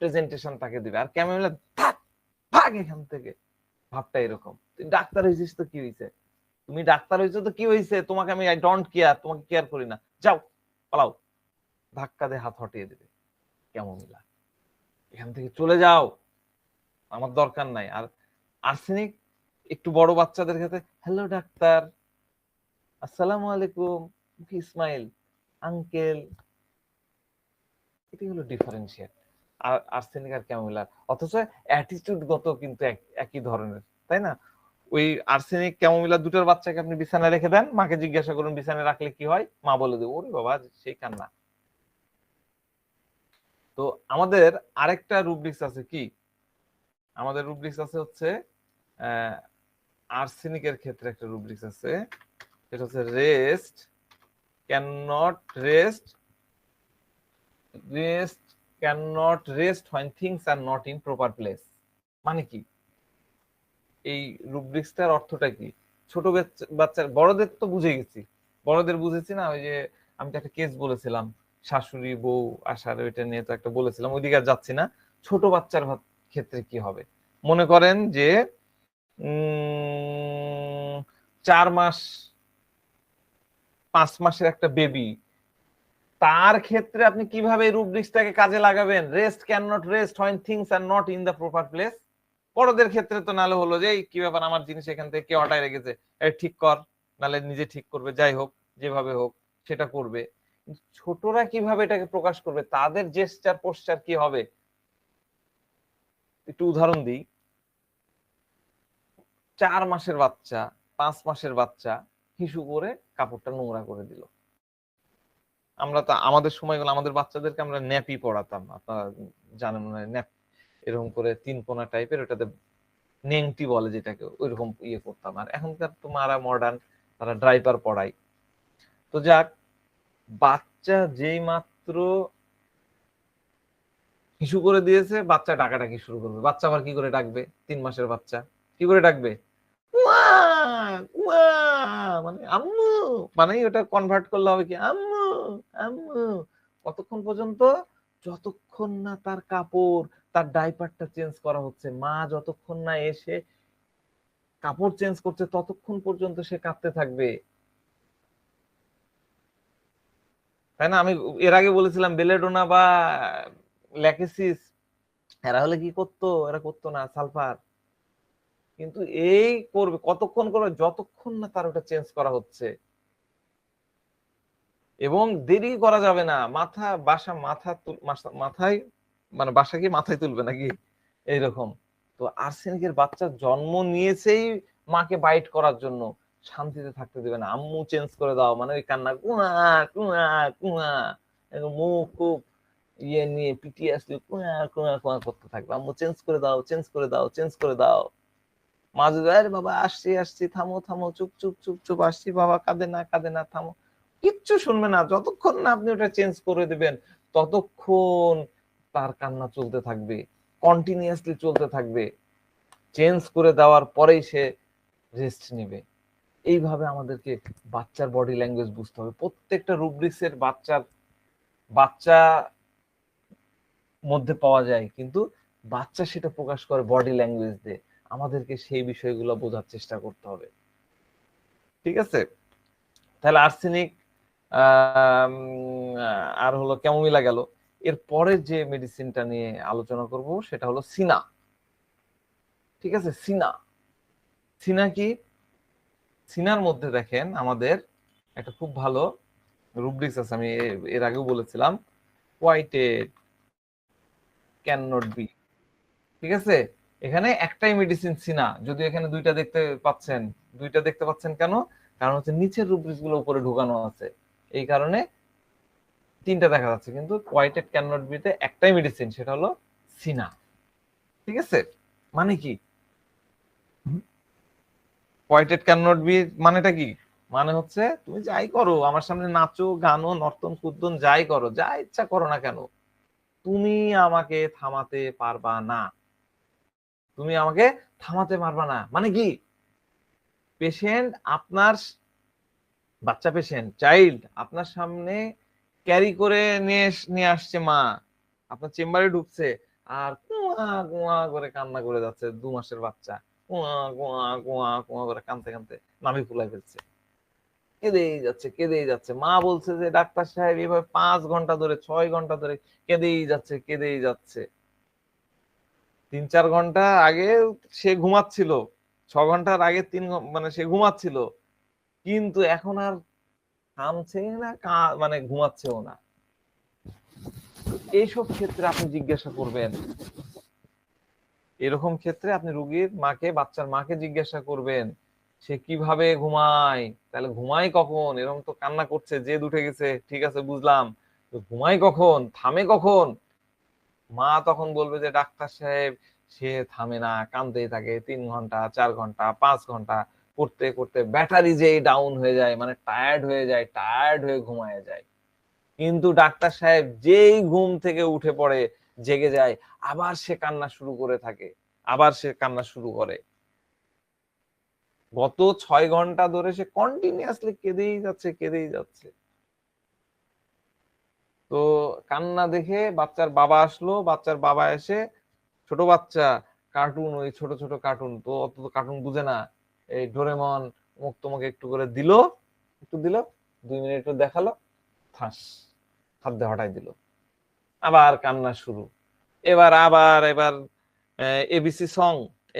প্রেজেন্টেশন তাকে দিবে। আর ক্যামেরা ভাগ এখান থেকে, ভাবটা এরকম। তুই ডাক্তার হয়েছিস তো কি হয়েছে, তুমি ডাক্তার হয়েছো তো কি হয়েছে, তোমাকে আমি আই ডোন্ট কেয়ার, তোমাকে কেয়ার করি না, যাও পালাও, ধাক্কা দিয়ে হাত হটিয়ে দেবে ক্যামোমিলা, এখান থেকে চলে যাও, আমার দরকার নাই। আর আর্সেনিক একটু বড় বাচ্চাদের ক্ষেত্রে, হ্যালো ডাক্তার, আসসালামু আলাইকুম, মুখে স্মাইল, আঙ্কেল, এটি হলো ডিফারেন্সিয়েট আর আর্সেনিক আর ক্যামোমিলার। অথচ অ্যাটিটিউড গত কিন্তু একই ধরনের, তাই না? ওই আর্সেনিক ক্যামোমিলা দুটোর বাচ্চাকে আপনি বিছানায় রেখে দেন, মাকে জিজ্ঞাসা করুন বিছানায় রাখলে কি হয়, মা বলে দেবে ওরে বাবা সেই কান্না। তো আমাদের আরেকটা রুব্রিক্স আছে, কি আমাদের রুব্রিক্স আছে হচ্ছে আর্সেনিকের ক্ষেত্রে একটা রুব্রিক্স আছে, সেটা হচ্ছে rest can not rest when things are not in proper place। মানে কি এই রুব্রিক্সটার অর্থটা কি? ছোট বাচ্চার, বড়দের তো বুঝে গেছি, বড়দের বুঝেছি না, ওই যে আমি তো একটা কেস বলেছিলাম শাশুড়ি বউ আসার, ওইটা নিয়ে তো একটা বলেছিলাম, ওইদিকে আর যাচ্ছি না। ছোট বাচ্চার ক্ষেত্রে কি হবে, মনে করেন যে 4 মাস 5 মাসের একটা বেবি, তার ক্ষেত্রে আপনি কিভাবে রুব্রিক্সটাকে কাজে লাগাবেন? Rest can not rest when things are not in the proper place। বড়দের ক্ষেত্রে তো নালে হলো যে কি ব্যাপার, আমার জিনিস এখান থেকে কে হটায় রেখেছে, ঠিক কর, নালে নিজে ঠিক করবে, যাই হোক যেভাবে হোক সেটা করবে। ছোটরা কিভাবে এটাকে প্রকাশ করবে, তাদের জেস্টার পোস্টার কি হবে? একটু উদাহরণ দিই। 4 মাসের বাচ্চা 5 মাসের বাচ্চা হিসু করে কাপড়টা নোংরা করে দিল। আমরা তো আমাদের সময়গুলো আমাদের বাচ্চাদেরকে আমরা ন্যাপি পড়াতাম, আপনারা জানেন না, ন্যাপ এরকম করে 3 কোনা টাইপের, ওটাতে নেংটি বলে যেটাকে, ওইরকম ইয়ে করতাম। আর এখনকার তো মারা মডার্ন, তারা ড্রাইপার পড়াই। তো যাক, বাচ্চা যেই মাত্র হিসু করে দিয়েছে, বাচ্চা ডাকাডাকি শুরু করবে। বাচ্চা আবার কি করে ডাকবে? 3 মাসের বাচ্চা কি করে ডাকবে? মানে আম্মু, মানে ওটা কনভার্ট করলে হবে কি আম্মু আম্মু। কতক্ষণ পর্যন্ত? যতক্ষণ না তার কাপড়, তার ডাইপারটা চেঞ্জ করা হচ্ছে। মা যতক্ষণ না এসে কাপড় চেঞ্জ করছে ততক্ষণ পর্যন্ত সে কাঁদতে থাকবে, তাই না? আমি এর আগে বলেছিলাম বেলেডোনা বা ল্যাকেসিস, এরা হলে কি করতো? এরা করতো না সালফার, কিন্তু এই করবে কতক্ষণ করবে, যতক্ষণ না তার ওটা চেঞ্জ করা হচ্ছে। এবং দেরি করা যাবে না, মাথায় মানে বাসা কি মাথায় তুলবে নাকি এইরকম। তো আর্সেনিকের বাচ্চা জন্ম নিয়েছেই মাকে বাইট করার জন্য, শান্তিতে থাকতে দেবে না। আম্মু চেঞ্জ করে দাও, মানে ওই কান্না, কুয়া কুয়া কুয়া, মুখ খুব ইয়ে নিয়ে পিটিয়ে আসলে কুয়া কুয়া কুয়া করতে থাকবে, আম্মু চেঞ্জ করে দাও, চেঞ্জ করে দাও, চেঞ্জ করে দাও। মা যদি, আরে বাবা আসছি আসছি, থামো থামো, চুপ চুপ চুপ চুপ, আসছি বাবা, কাঁদে না কাঁদে না, থামো। কিচ্ছু শুনবে না, যতক্ষণ না আপনি ওটা চেঞ্জ করে দিবেন ততক্ষণ তার কান্না চলতে থাকবে, কন্টিনিউয়াসলি চলতে থাকবে। চেঞ্জ করে দেওয়ার পরেই সে রেস্ট নিবে। এইভাবে আমাদেরকে বাচ্চার বডি ল্যাঙ্গুয়েজ বুঝতে হবে। প্রত্যেকটা রুব্রিক্সের বাচ্চা মধ্যে পাওয়া যায়, কিন্তু বাচ্চা সেটা প্রকাশ করে বডি ল্যাঙ্গুয়েজ দিয়ে। আমাদেরকে সেই বিষয়গুলো বোঝার চেষ্টা করতে হবে। ঠিক আছে, তাহলে আর্সেনিক আর হলো ক্যামোমিলা গেল। এর পরের যে মেডিসিনটা নিয়ে আলোচনা করব সেটা হলো সিনা। ঠিক আছে, সিনা। সিনা কি? সিনার মধ্যে দেখেন আমাদের একটা খুব ভালো রুব্রিক্স আছে, আমি এর আগেও বলেছিলাম, হোয়াইটেড ক্যান নট বি। ঠিক আছে, এখানে একটাই মেডিসিন সিনা, যদি এখানে দুইটা দেখতে পাচ্ছেন কেন? কারণ হচ্ছে নিচের রুব্রিক্স গুলো উপরে ঢুকানো আছে, এই কারণে তিনটা দেখা যাচ্ছে, কিন্তু কোয়াইটেড ক্যান নট বিতে একটাই মেডিসিন, সেটা হলো সিনা। ঠিক আছে, মানে কি কোয়াইটেড ক্যান নট বি মানেটা কি? মানে হচ্ছে তুমি যাই করো, আমার সামনে নাচো গানো নর্তন কুদ্দন যাই করো, যা ইচ্ছা করো না কেন, তুমি আমাকে থামাতে পারবা না। তুমি আমাকে থামাতে পারবা না মানে কি? পেশেন্ট আপনার, বাচ্চা পেশেন্ট চাইল্ড আপনার সামনে ক্যারি করে নিয়ে আসছে মা, আপনার চেম্বারে ঢুকছে, আর কুয়া কুয়া করে কান্না করে যাচ্ছে, 2 মাসের বাচ্চা, কুয়া কুয়া কুয়া কুয়া করে কাঁদতে কাঁদতে নাভি ফুলাই ফেলছে, কেঁদেই যাচ্ছে। মা বলছে যে ডাক্তার সাহেব এইভাবে 5 ঘন্টা ধরে 6 ঘন্টা ধরে কেঁদেই যাচ্ছে। 3-4 ঘন্টা আগে সে ঘুমাচ্ছিল, 6 ঘন্টার আগে মানে সে ঘুমাচ্ছিল, কিন্তু এখন আর থামছে না, মানে ঘুমাচ্ছেও না। এইসব ক্ষেত্রে আপনি জিজ্ঞাসা করবেন, এরকম ক্ষেত্রে আপনি রোগীর মাকে, বাচ্চার মাকে জিজ্ঞাসা করবেন সে কিভাবে ঘুমায়, তাহলে ঘুমায় কখন? এরকম তো কান্না করছে, জেদ উঠে গেছে, ঠিক আছে বুঝলাম, তো ঘুমায় কখন, থামে কখন? মা তখন বলবে যে ডাক্তার সাহেব সে থামে না, কাঁদতেই থাকে, 3 ঘন্টা 4 ঘন্টা 5 ঘন্টা করতে করতে ব্যাটারি যেই ডাউন হয়ে যায়, মানে টায়ার্ড হয়ে ঘুমায় যায়। কিন্তু ডাক্তার সাহেব যেই ঘুম থেকে উঠে পড়ে, জেগে যায়, আবার সে কান্না শুরু করে। গত 6 ঘন্টা ধরে সে কন্টিনিউয়াসলি কেঁদেই যাচ্ছে। তো কান্না দেখে বাচ্চার বাবা আসলো, বাচ্চার বাবা এসে, ছোট বাচ্চা, কার্টুন, ওই ছোট ছোট কার্টুন, তো অত তো কার্টুন বুঝে না, এই ডোরেমন মুখ তোমাকে একটু করে দিল, 2 মিনিট একটু দেখালো, ঠাস, হাত দিয়ে হটাই দিল, আবার কান্না শুরু। এবার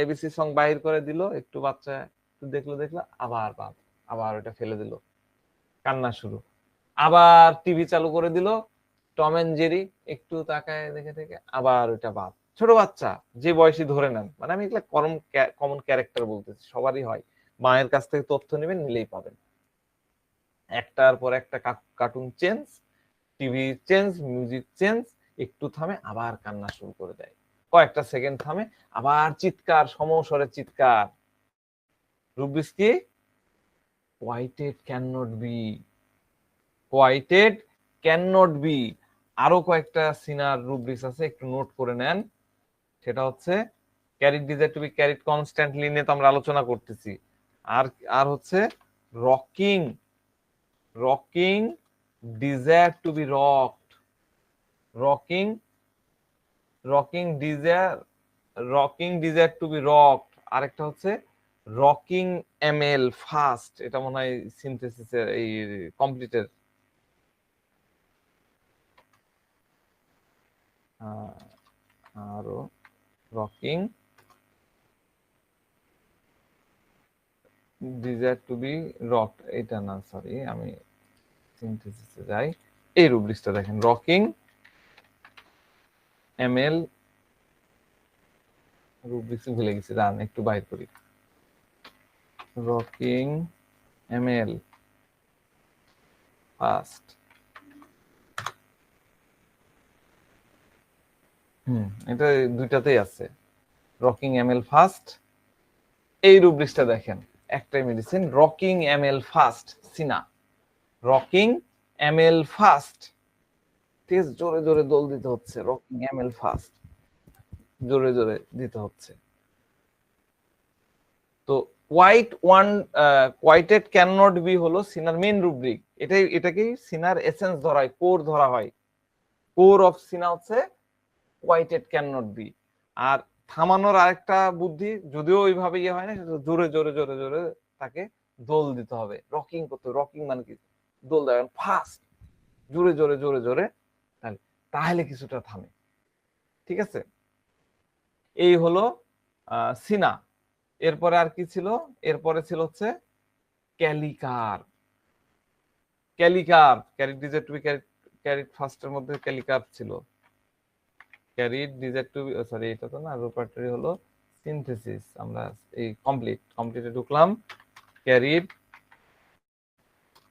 এবিসি সং বাহির করে দিল, একটু বাচ্চা একটু দেখলো, আবার ওটা ফেলে দিল, কান্না শুরু। আবার টিভি চালু করে দিল, টম এন্ড জেরি একটু তাকায় দেখে দেখে, আবার ওইটা বাদ। ছোট বাচ্চা যে বয়সী ধরে নেন, মানে আমি এগুলা কমন ক্যারেক্টার বলতেছি, সবারই হয়। মায়ের কাছ থেকে তথ্য নেবেন, নিলেই পাবেন। একটার পর একটা cartoon change, TV change, music change, একটু থামে আবার কান্না শুরু করে দেয়, কয়েকটা সেকেন্ড থামে, আবার চিৎকার, সমস্বরে চিৎকার। রুব্রিক্স কি? Quieted can not be, quieted can not be. আরো কয়েকটা সিনার রুব্রিক্স আছে, একটু নোট করে নেন। সেটা হচ্ছে carried desire to be carried constantly নিয়ে তো আমরা আলোচনা করতেছি। আর আর হচ্ছে rocking rocking desire to be rocked, rocking desire to be rocked. আরেকটা হচ্ছে রকিং এমএল ফাস্ট, এটা মনে হয় সিনথেসিসের এই কমপ্লিটের। আরো rocking desire to be rock, এটা না, সরি, আমি সিনথেসিসে যাই। এই রুব্রিক্সটা দেখেন, রকিং এমএল, রুব্রিক্স ভুলে গেছি, দাঁড়ান একটু বাইর করি। রকিং এমএল ফার্স্ট, এটা দুইটাতেই আছে, রকিং এমএল ফার্স্ট। এই রুব্রিক্সটা দেখেন, একটাই মেডিসিন, রকিং এমএল ফার্স্ট সিনা, রকিং এমএল ফার্স্ট, ঠিক আছে, জোরে জোরে দোল দিতে হচ্ছে, রকিং এমএল ফার্স্ট, জোরে জোরে দিতে হচ্ছে। তো কোয়াইটেড ক্যান নট বি হলো সিনার মেইন রুব্রিক, এটাকেই সিনার এসেন্স ধরা হয়, কোর ধরা হয়। কোর অফ সিনা হচ্ছে কোয়াইটেড ক্যান নট বি। আর থামানোর আরেকটা বুদ্ধি, যদিও ওইভাবে ইয়ে হয় না, সেটা জোরে জোরে জোরে জোরে তাকে দোল দিতে হবে, রকিং করতে হবে। রকিং মানে কি, দোল দেবেন ফাস্ট, জোরে জোরে জোরে জোরে, তাহলে কিছুটা থামে, ঠিক আছে। এই হলো সিনা। এরপরে আর কি ছিল, এরপরে ছিল হচ্ছে ক্যালিকার। ক্যালিকার, carried desire to be carried ফার্স্টের মধ্যে ক্যালিকার ছিল, carried desire to be, sorry এটা তো না, রুপার্টারি হলো সিনথেসিস। আমরা এই কমপ্লিটে ঢুকলাম, carried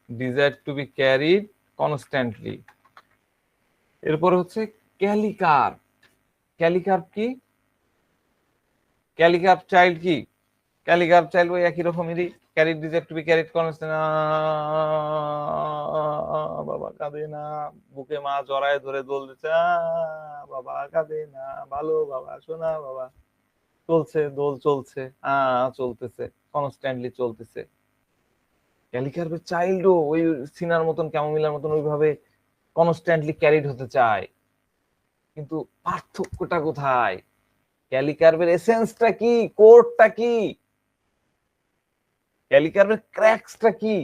desire to be carried constantly. এরপরে হচ্ছে ক্যালিকার। ক্যালিকার কি, ক্যালিকার চাইল্ড কি, ক্যালিকার চাইল্ড ওই একই রকমেরই, carried desire to be carried constant, বাবা কাঁদে না, বুকে মা জড়ায় ধরে দোল দিচ্ছে, বাবা কাঁদে না, ভালো বাবা, শোনা বাবা, চলছে দোল, চলছে চলতেছে, কনস্ট্যান্টলি চলতেছে। ক্যালিকার চাইল্ডও ওই সিনার মতন, ক্যামোমিলার মতন ওইভাবে কনস্ট্যান্টলি ক্যারিড হতে চায়, কিন্তু পার্থক্যটা কোথায়, ক্যালিকার্ভের এসেন্সটা কি, কোরটা কি, ক্যালিকার্ভের ক্র্যাক্সটা কি,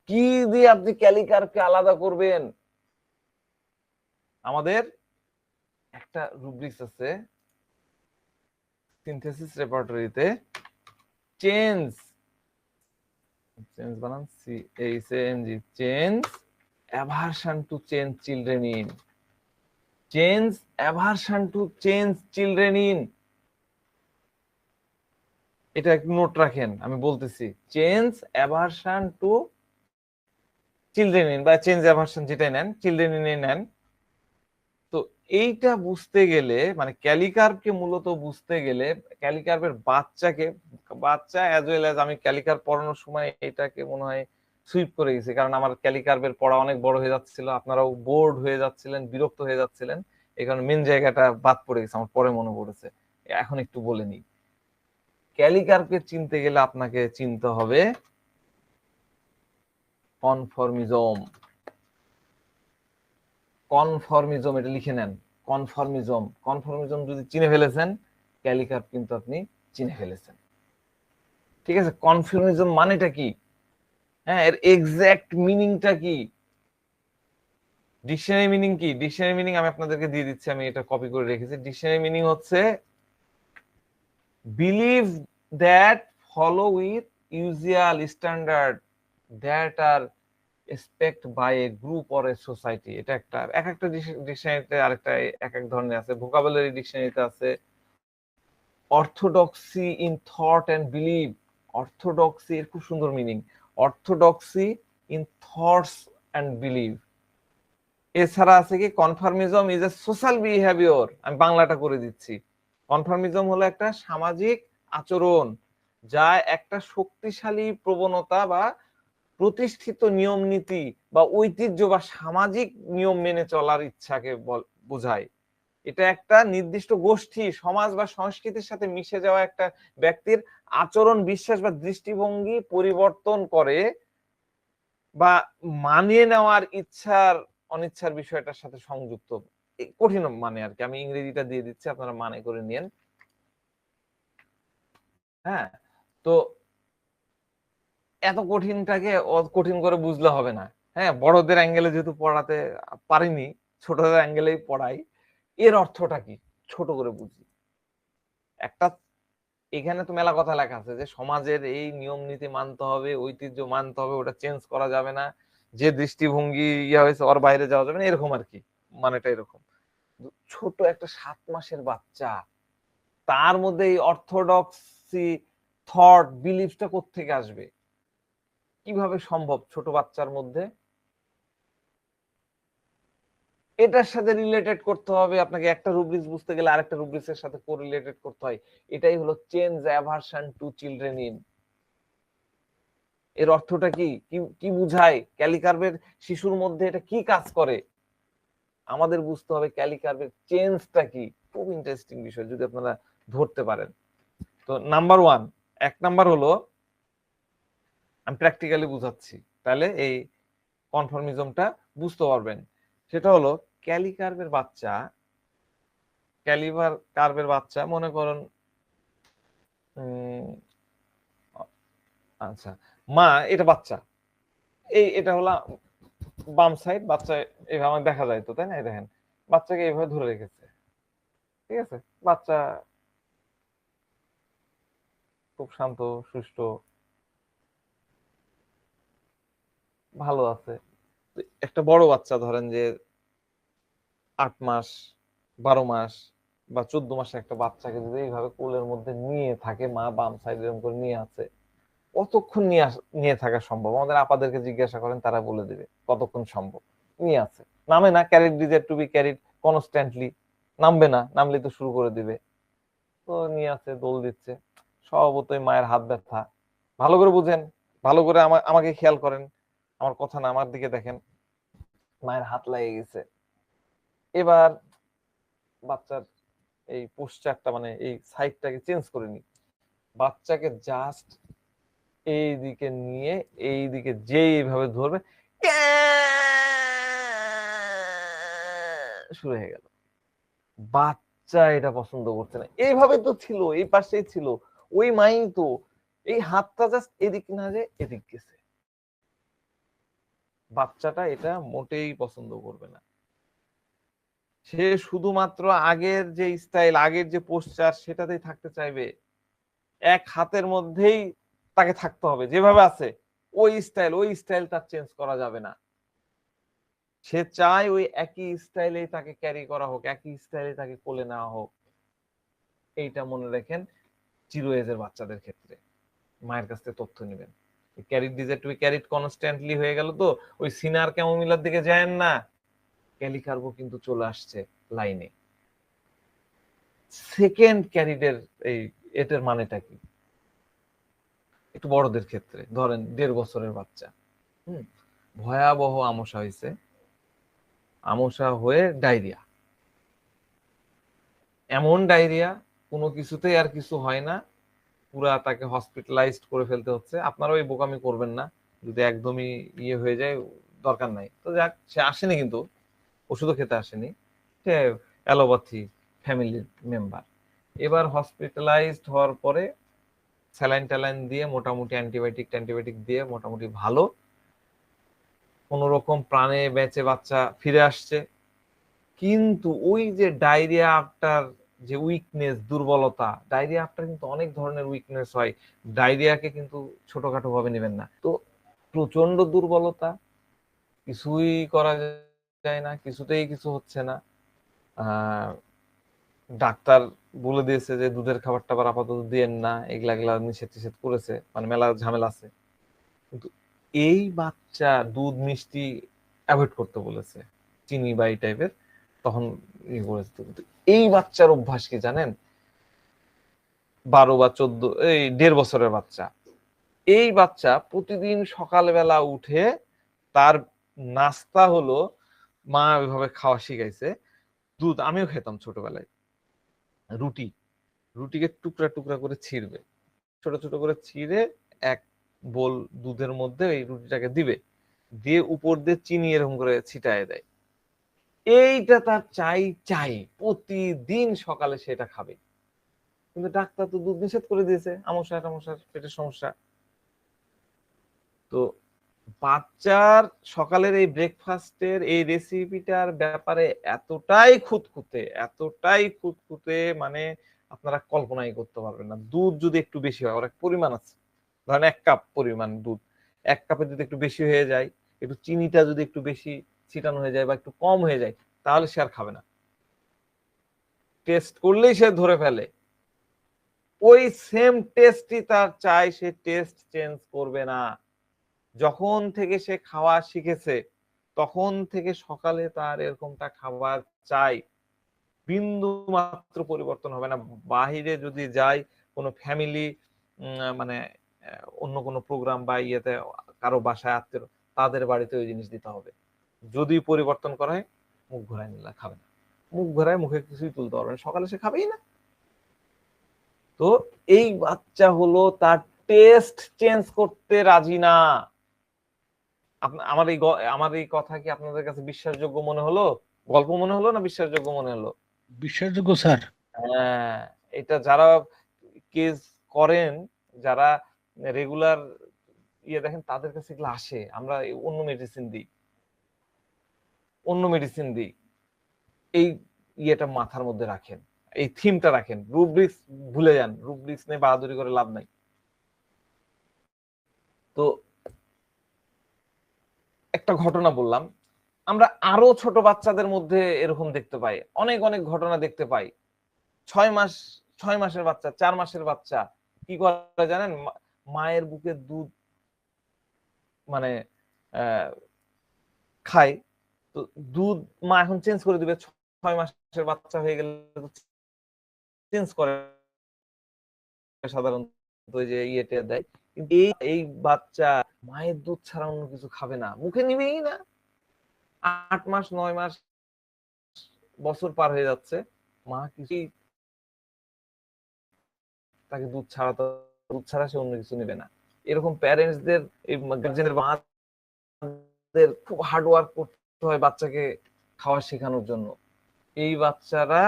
কি দিয়ে আপনি ক্যালিকারকে আলাদা করবেন? আমাদের একটা রুব্রিক্স আছে সিনথেসিস রেপার্টরিতে, চেঞ্জ বানান CHANG, change aversion to change children in, change aversion to change children in. এটা একটু নোট রাখেন, আমি বলতেছি, change aversion to children in, বা চেঞ্জ অ্যাভারশন যেটাই নেন, চিলড্রেন ইনে নেন। তো এইটা বুঝতে গেলে, মানে ক্যালিকার্ভকে মূলত বুঝতে গেলে, ক্যালিকার্ভের বাচ্চা অ্যাজ ওয়েল অ্যাজ, আমি ক্যালিকার্ভ পড়ানোর সময় এটাকে মনে হয় সুইপ করে গেছি, কারণ আমার ক্যালিকার্ভের পড়া অনেক বড় হয়ে যাচ্ছিল, আপনারাও বোর্ড হয়ে যাচ্ছিলেন, বিরক্ত হয়ে যাচ্ছিলেন, এই কারণে মেন জায়গাটা বাদ পড়ে গেছে, আমার পরে মনে পড়েছে, এখন একটু বলে নিই। ক্যালিকার্ভকে চিনতে গেলে আপনাকে চিনতে হবে কনফর্মিজম। কনফর্মিজম, এটা লিখে নেন, কনফর্মিজম যদি চিনে ফেলেছেন, ক্যালিকার্ভ কিন্তু আপনি চিনে ফেলেছেন, ঠিক আছে। কনফর্মিজম মানেটা কি, হ্যাঁ, এর এক্সাক্ট মিনিংটা কি, ডিকশনারি মিনিং কি, ডিকশনারি মিনিং আমি আপনাদেরকে দিয়ে দিচ্ছি, আমি এটা কপি করে রেখেছি। ডিকশনারি মিনিং হচ্ছে believe that follow with usual standard that are expect by a group or a society. এটা একটা, এক একটা ডিকশনারিতে আরেকটা এক এক ধরনের আছে, ভোকাবুলারি ডিকশনারিতে আছে orthodoxy in thought and believe. Orthodoxy এর খুব সুন্দর meaning, orthodoxy in thoughts and believe. এছাড়া আছে কি, conformism is a social behaviour, আমি বাংলাটা করে দিচ্ছি। কনফার্মিজম হলো একটা সামাজিক আচরণ, যা একটা শক্তিশালী প্রবণতা বা প্রতিষ্ঠিত নিয়ম নীতি বা ঐতিহ্য বা সামাজিক নিয়ম মেনে চলার ইচ্ছাকে বোঝায়। এটা একটা নির্দিষ্ট গোষ্ঠী, সমাজ বা সংস্কৃতির সাথে মিশে যাওয়া একটা ব্যক্তির আচরণ, বিশ্বাস বা দৃষ্টিভঙ্গি পরিবর্তন করে বা মানিয়ে নেওয়ার ইচ্ছার অনিচ্ছার বিষয়টার সাথে সংযুক্ত। কঠিন মানে আর কি, আমি ইংরেজিটা দিয়ে দিচ্ছি, আপনারা মানে করে নিন। হ্যাঁ, তো এত কঠিনটাকে কঠিন করে বুঝলে হবে না। হ্যাঁ, বড়দের অ্যাঙ্গেলে যেহেতু পড়াতে পারিনি, ছোটদের অ্যাঙ্গেলেই পড়াই। এর অর্থটা কি ছোট করে বুঝি। একটা এখানে তো মেলা কথা লেখা আছে যে সমাজের এই নিয়ম নীতি মানতে হবে, ঐতিহ্য মানতে হবে, ওটা চেঞ্জ করা যাবে না, যে দৃষ্টিভঙ্গি ইয়া হয়েছে ওর বাইরে যাওয়া যাবে না, এরকম আর কি, মানেটা এরকম। ছোট একটা 7 মাসের বাচ্চা, তার মধ্যে এই অর্থোডক্সি থট বিলিফটা কোত্থেকে আসবে? কিভাবে সম্ভব ছোট বাচ্চার মধ্যে? এটার সাথে রিলেটেড করতে হবে আপনাকে, একটা রুব্রিক্স বুঝতে গেলে আরেকটা রুব্রিক্সের সাথে কোরিলেটেড করতে হয়। এটাই হলো change aversion to children in. এর অর্থটা কি কি বুঝায়? ক্যালিকার্ভের শিশুর মধ্যে এটা কি কাজ করে আমাদের বুঝতে হবে। ক্যালিকার্ভের চেঞ্জটা কি, খুব ইন্টারেস্টিং বিষয় যদি আপনারা ধরতে পারেন। তো নাম্বার 1, 1 নাম্বার হলো, আমি প্র্যাকটিক্যালি বুঝাচ্ছি, তাহলে এই কনফর্মিজমটা বুঝতে পারবেন। সেটা হলো ক্যালিকার্ভের বাচ্চা মনে করুন, আচ্ছা, মা, এটা বাচ্চা, এটা হলো বাম সাইড, বাচ্চা এইভাবে দেখা যায় তো, তাই না? দেখেন বাচ্চাকে এইভাবে ধরে রেখেছে, ঠিক আছে? বাচ্চা খুব শান্ত সুষ্ঠ ভালো আছে। একটা বড় বাচ্চা ধরেন যে 8 মাস 12 মাস বা 14 মাসের একটা বাচ্চাকে যদি এইভাবে কোলের মধ্যে নিয়ে থাকে, মা বাম সাইড এরকম করে নিয়ে আছে, কতক্ষণ নিয়ে থাকা সম্ভব? আমাদের আপাদেরকে জিজ্ঞাসা করেন, তারা বলে দিবে কতক্ষণ সম্ভব নিয়ে আছে। নামে না, carried desire to be carried constantly, নামবে না, নামলে তো শুরু করে দিবে। তো নিয়ে আছে, দোল দিচ্ছে, স্বভাবতই মায়ের হাত ব্যথা। ভালো করে বুঝেন, ভালো করে আমাকে খেয়াল করেন, আমার কথা না, আমার দিকে দেখেন, মায়ের হাত লেগে গেছে। এবার বাচ্চার এই পোস্টারটা, মানে এই সাইডটাকে চেঞ্জ করে নি, বাচ্চাকে জাস্ট এই দিকে নিয়ে এই দিকে যেইভাবে ধরবে, শুরু হয়ে গেল। বাচ্চা এটা পছন্দ করছে না, এইভাবে তো ছিল, এই পাশেই ছিল, ওই মাই তো, এই হাতটা জাস্ট এদিক না যে এদিক গেছে, বাচ্চাটা এটা মোটেই পছন্দ করবে না। সে শুধুমাত্র আগের যে স্টাইল, আগের যে পোস্টার, সেটাতেই থাকতে চাইবে। এক হাতের মধ্যেই তাকে থাকতে হবে, যেভাবে আছে ওই স্টাইল তার চেঞ্জ করা যাবে না। সে চায় ওই একই স্টাইলে তাকে ক্যারি করা হোক, একই স্টাইলে তাকে কোলে নেওয়া হোক। এইটা মনে রাখেন জিরো এজের বাচ্চাদের ক্ষেত্রে। মায়ের কাছ থেকে তথ্য নেবেন। Carried desire to be carried constantly হয়ে গেল তো, ওই সিনার ক্যামোমিলার দিকে যায়েন না, ক্যালিকার্ভও কিন্তু চলে আসছে লাইনে। সেকেন্ড ক্যারিডের এই এটার মানেটা কি? একটু বড়দের ক্ষেত্রে ধরেন 1.5 বছরের বাচ্চা, ভয়াবহ আমশা হয়েছে, আমশা হয়ে ডায়রিয়া, এমন ডায়রিয়া কোনো কিছুতেই আর কিছু হয় না, পুরা তাকে হসপিটালাইজড করে ফেলতে হচ্ছে। আপনারা ওই বোকামি করবেন না, যদি একদমই ইয়ে হয়ে যায় দরকার নাই। তো যাক, সে আসেনি, কিন্তু ওষুধও খেতে আসেনি, সে অ্যালোপ্যাথি ফ্যামিলির মেম্বার। এবার হসপিটালাইজড হওয়ার পরে স্যালাইন ট্যালাইন দিয়ে, মোটামুটি অ্যান্টিবায়োটিক দিয়ে মোটামুটি ভালো, কোন রকম প্রাণে বেঁচে বাচ্চা ফিরে আসছে। কিন্তু ওই যে ডায়রিয়া আফটার যে উইকনেস, দুর্বলতা, ডায়রিয়া আফটার কিন্তু অনেক ধরনের উইকনেস হয়, ডায়রিয়াকে কিন্তু ছোটখাটো ভাবে নেবেন না। তো প্রচন্ড দুর্বলতা, কিছুই করা যায় না, কিছুতেই কিছু হচ্ছে না। ডাক্তার বলে দিয়েছে যে দুধের খাবার টাবার আপাতত দিয়েন না, এগুলা নিষেধ করেছে, মানে মেলা ঝামেলা আছে। কিন্তু এই বাচ্চা দুধ মিষ্টি অ্যাভয়েড করতে বলেছে, চিনি বা এই টাইপের, তখন ইয়ে করেছে। কিন্তু এই বাচ্চার অভ্যাস কি জানেন? 12 বা 14, এই 1.5 বছরের বাচ্চা, এই বাচ্চা প্রতিদিন সকালবেলা উঠে তার নাস্তা হলো, মা ওইভাবে খাওয়া শিখাইছে, দুধ, আমিও খেতাম ছোটবেলায়, রুটিকে টুকরা টুকরা করে ছিঁড়বে, ছোট ছোট করে ছিঁড়ে এক বোল দুধের মধ্যে এই রুটিটাকে দিবে, দিয়ে উপর দিয়ে চিনি এরকম করে ছিটায় দেয়। এইটা তার চাই, প্রতিদিন সকালে সেটা খাবে। কিন্তু ডাক্তার তো দুধ নিষেধ করে দিয়েছে, আমশার পেটের সমস্যা। তো বাচ্চার সকালের এই ব্রেকফাস্টের এই রেসিপিটার ব্যাপারে এতটাই খুঁতখুঁতে মানে আপনারা কল্পনাই করতে পারবেন না। দুধ যদি একটু বেশি হয়, ওর এক পরিমাণ আছে, ধরেন 1 কাপ পরিমাণ দুধ, 1 কাপে যদি একটু বেশি হয়ে যায়, একটু চিনিটা যদি একটু বেশি ছিটানো হয়ে যায় বা একটু কম হয়ে যায়, তাহলে সে আর খাবে না। টেস্ট করলেই সে ধরে ফেলে, ওই সেম টেস্টই তার চাই, সে টেস্ট চেঞ্জ করবে না। যখন থেকে সে খাওয়া শিখেছে তখন থেকে সকালে তার এরকমটা খাবার চাই, বিন্দু মাত্র পরিবর্তন হবে না। বাহিরে যদি যাই কোনো ফ্যামিলি মানে অন্য কোনো প্রোগ্রাম বা ইয়েতে কারো বাসায় আত্মীয়, তাদের বাড়িতে ওই জিনিস দিতে হবে। যদি পরিবর্তন করা হয়, মুখ ঘোরায় নিলে খাবে না, মুখ ঘোরায় মুখে কিছুই তুলতে পারবে না, সকালে সে খাবেই না। তো এই বাচ্চা হলো তার টেস্ট চেঞ্জ করতে রাজি না। আমার এই কথা কি আপনাদের কাছে বিশ্বাসযোগ্য মনে হলো? গল্প মনে হলো না বিশ্বাসযোগ্য মনে হলো? বিশ্বাসযোগ্য স্যার। হ্যাঁ, এটা যারা কেস করেন, যারা রেগুলার দেখেন, তাদের কাছে এগুলো আসে। আমরা অন্য মেডিসিন দিই। এই মাথার মধ্যে রাখেন, এই থিমটা রাখেন। রুব্রিক্স ভুলে যান, রুব্রিক্স নিয়ে বাহাদুরি করে লাভ নাই। তো একটা ঘটনা বললাম, আমরা আরো ছোট বাচ্চাদের মধ্যে এরকম দেখতে পাই, অনেক অনেক ঘটনা দেখতে পাই। 6 মাসের বাচ্চা, 4 মাসের বাচ্চা কি করে জানেন? মায়ের বুকের দুধ মানে খায়। তো দুধ মা এখন চেঞ্জ করে দিবে, 6 মাসের বাচ্চা হয়ে গেলে চেঞ্জ করে সাধারণত, ওই যে ইয়েটা দেয়। কিন্তু এই বাচ্চা মায়ের দুধ ছাড়া অন্য কিছু খাবে না, মুখে নিবেই না। 8 মাস 9 মাস বছর পার হয়ে যাচ্ছে, মা কিছুই তাকে দুধ ছাড়া সে অন্য কিছু নেবে না। এরকম প্যারেন্টসদের, এই গার্জেনের মাদের খুব হার্ড ওয়ার্ক করতে হয় বাচ্চাকে খাওয়া শেখানোর জন্য। এই বাচ্চারা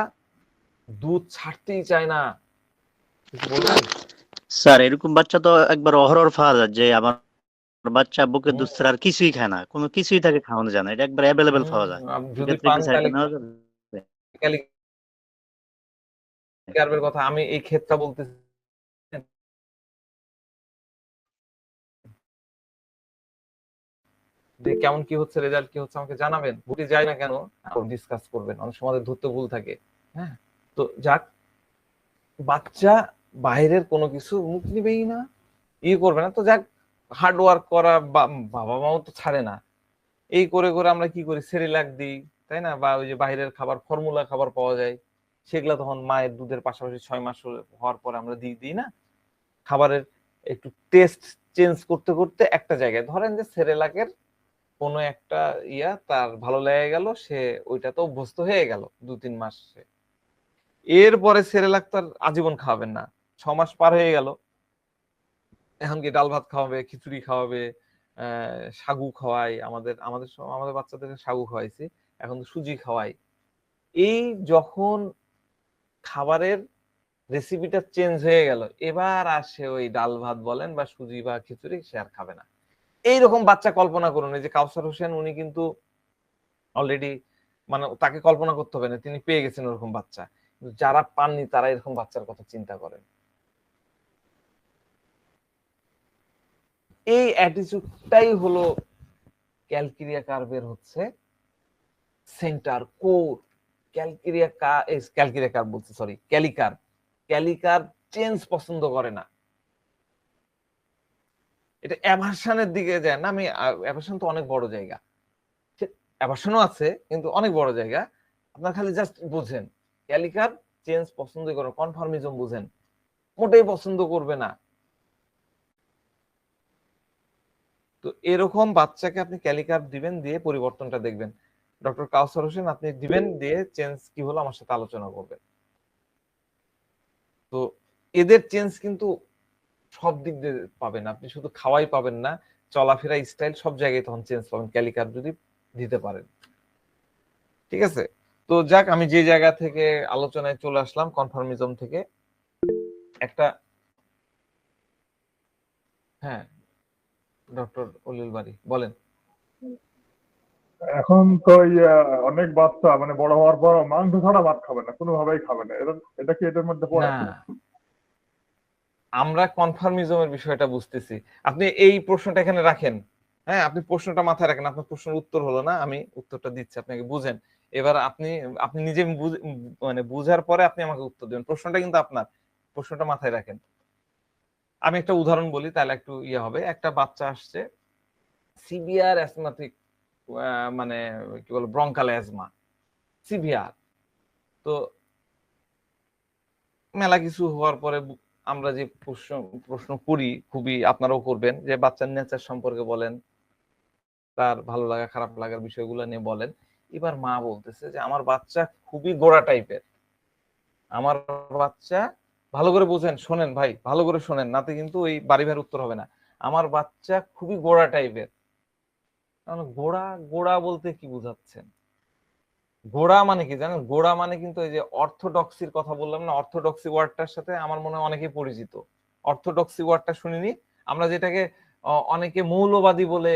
দুধ ছাড়তেই চায় না। স্যার এরকম বাচ্চা তো একবার অহরহ পাওয়া যায়, যে আমার বাচ্চা বুকে দুধ ছাড়া আর কিছুই খায় না, কোনো কিছুই তাকে খাওয়ানো যায় না, এটা একবার অ্যাভেলেবেল পাওয়া যায়। যদি এক্ষেত্রে পান কি স্যার এটা নেওয়া যাবে? ক্যালিকার্বের কথা আমি এই ক্ষেত্রে বলতেছি, কেমন কি হচ্ছে, রেজাল্ট কি হচ্ছে আমাকে জানাবেন। ভুলে যায় না কেন ডিসকাস করবেন, অনেক সময় ধরতে ভুল থাকে। হ্যাঁ, তো যাক, বাচ্চা বাইরের কোনো কিছু মুখ নিবেই না, করবে না। তো যাক, হার্ড ওয়ার্ক করা, বাবা মাও তো ছাড়ে না। এই করে করে আমরা কি করি, সেরিল্যাক দিই, তাই না? বা ওই যে বাইরের খাবার, ফর্মুলা খাবার পাওয়া যায়, সেগুলা তখন মায়ের দুধের পাশাপাশি 6 মাস হওয়ার পর আমরা দিই না। খাবারের একটু টেস্ট চেঞ্জ করতে করতে একটা জায়গায় ধরেন যে সেরেলাকের কোনো একটা তার ভালো লেগে গেল, সে ওইটা তো অভ্যস্ত হয়ে গেল 2-3 মাস। এরপরে সেরেলাক তার আজীবন খাওয়াবেন না, 6 মাস পার হয়ে গেল, এখন কি ডাল ভাত খাওয়াবে, খিচুড়ি খাওয়াবে, সাগু খাওয়াই। আমাদের বাচ্চাদেরকে সাগু খাওয়াইছি, এখন তো সুজি খাওয়াই। এই যখন খাবারের রেসিপিটা চেঞ্জ হয়ে গেল, এবার আসে ওই ডাল ভাত বলেন বা সুজি বা খিচুড়ি, সে আর খাবে না। এইরকম বাচ্চা কল্পনা করুন, এই যে কাউসার হোসেন, উনি কিন্তু অলরেডি, মানে তাকে কল্পনা করতে হবে না, তিনি পেয়ে গেছেন ওরকম বাচ্চা। যারা পাননি তারা এরকম বাচ্চার কথা চিন্তা করেন। এই অ্যাটিটিউডটাই হলো ক্যালকেরিয়া কার্ভের হচ্ছে সেন্টার, কোর। ক্যালকেরিয়া কার্ভ বলছি, সরি, ক্যালিকার চেঞ্জ পছন্দ করে না। এটা অ্যাভারশনের দিকে যায় না। আমি অ্যাভারশন তো অনেক বড় জায়গা, অ্যাভারশনও আছে কিন্তু অনেক বড় জায়গা। আপনার খালি জাস্ট বুঝেন, ক্যালিকার চেঞ্জ পছন্দ করে, কনফার্মিজম বুঝেন, মোটেই পছন্দ করবে না। তো এরকম বাচ্চাকে আপনি ক্যালিকার দিবেন, দিয়ে পরিবর্তনটা দেখবেন। ডক্টর কাউসার হোসেন আপনি দিবেন, দিয়ে চেঞ্জ কি হলো আমার সাথে আলোচনা করবেন। তো এদের চেঞ্জ কিন্তু সব দিক দিয়ে পাবেন, আপনি শুধু খাওয়াই পাবেন না, চলাফেরা, স্টাইল, সব জায়গায় তখন চেঞ্জ পাবেন ক্যালিকার যদি দিতে পারেন। ঠিক আছে? তো যাক, আমি যে জায়গা থেকে আলোচনায় চলে আসলাম, কনফার্মিজম থেকে, একটা, হ্যাঁ, ডক্টর অলিল বাড়ি বলেন। এখন তো অনেক বাচ্চা মানে বড় হওয়ার পর মাংস ছাড়া ভাত খাবে না, কোনোভাবেই খাবে না, এটা কি এটার মধ্যে পড়ে? না, আমরা কনফার্মিজমের বিষয়টা বুঝতেছি। আপনি এই প্রশ্নটা এখানে রাখেন, হ্যাঁ, আপনি প্রশ্নটা মাথায় রাখেন। আপনার প্রশ্নের উত্তর হলো না, আমি উত্তরটা দিচ্ছি, আপনাকে বুঝেন। এবার আপনি আপনি নিজে মানে বুঝার পরে আপনি আমাকে উত্তর দেবেন। প্রশ্নটা কিন্তু আপনার, প্রশ্নটা মাথায় রাখেন। আমি একটা উদাহরণ বলি, তাহলে একটু ইয়ে হবে। একটা বাচ্চা আসছে, সিভিয়ার অ্যাসমাটিক, মানে কি বলে, ব্রঙ্কাল অ্যাজমা, সিভিয়ার। তো মেলা কিছু হওয়ার পরে আমরা যে প্রশ্ন করি, খুবই আপনারাও করবেন, যে বাচ্চার নেচার সম্পর্কে বলেন, তার ভালো লাগা খারাপ লাগার বিষয়গুলো নিয়ে বলেন। এবার মা বলতেছে যে আমার বাচ্চা খুবই গোড়া টাইপের, আমার বাচ্চা, ভালো করে বুঝেন, শোনেন ভাই, ভালো করে শোনেন, নাতে কিন্তু ওই বাড়ি ভাইয়ের উত্তর হবে না। আমার বাচ্চা খুবই গোড়া টাইপের। গোড়া, গোড়া বলতে কি বুঝাচ্ছেন? গোড়া মানে কি জানেন? গোড়া মানে কিন্তু এই যে অর্থোডক্সির কথা বললাম না, অর্থোডক্সি ওয়ার্ডটার সাথে আমার মনে হয় অনেকেই পরিচিত। অর্থোডক্সি ওয়ার্ডটা শুনিনি আমরা, যেটাকে অনেকে মৌলবাদী বলে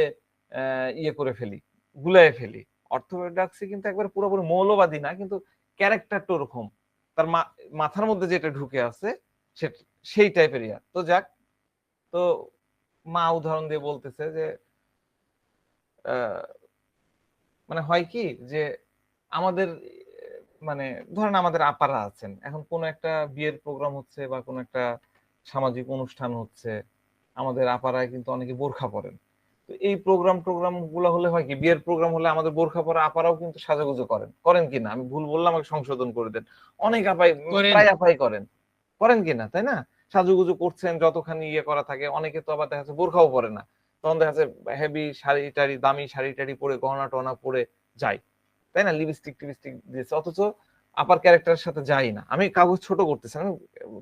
ইয়ে করে ফেলি, গুলায় ফেলি। অর্থোডক্সি কিন্তু একবার পুরোপুরি মৌলবাদী না, কিন্তু ক্যারেক্টারটা ওরকম, তার মাথার মধ্যে যেটা ঢুকে আছে সেই টাইপের ইয়া। তো যাক, তো মা উদাহরণ দিয়ে বলতেছে যে মানে হয় কি যে আমাদের মানে ধরেন আমাদের আপারা আছেন, এখন কোন একটা বিয়ের প্রোগ্রাম হচ্ছে বা কোন একটা সামাজিক অনুষ্ঠান হচ্ছে, আমাদের আপারায় কিন্তু অনেকে বোরখা পরেন। তো এই টোগ্রাম গুলো হলে হয় কি, বিয়ের প্রোগ্রাম হলে আমাদের বোরখা পরা আপারাও কিন্তু সাজুগুজু করেন, করেন কিনা? আমি ভুল বললাম, আমাকে সংশোধন করে দেন। অনেক আপাই, করেন। প্রায় আপাই করেন, করেন কিনা, তাই না? সাজুগুজু করছেন, যতখানি ইয়ে করা থাকে। অনেকে তো আবার দেখা যাচ্ছে বোরখাও পরে না, তখন দেখা যাচ্ছে হেভি শাড়ি টাড়ি, দামি শাড়ি টাড়ি পরে, গহনা টহনা পরে যায়, তাই না? লিপস্টিক টিপস্টিক দিয়েছে, অথচ আপার ক্যারেক্টারের সাথে যাই না। আমি কাগজ ছোট করতেছি, আমি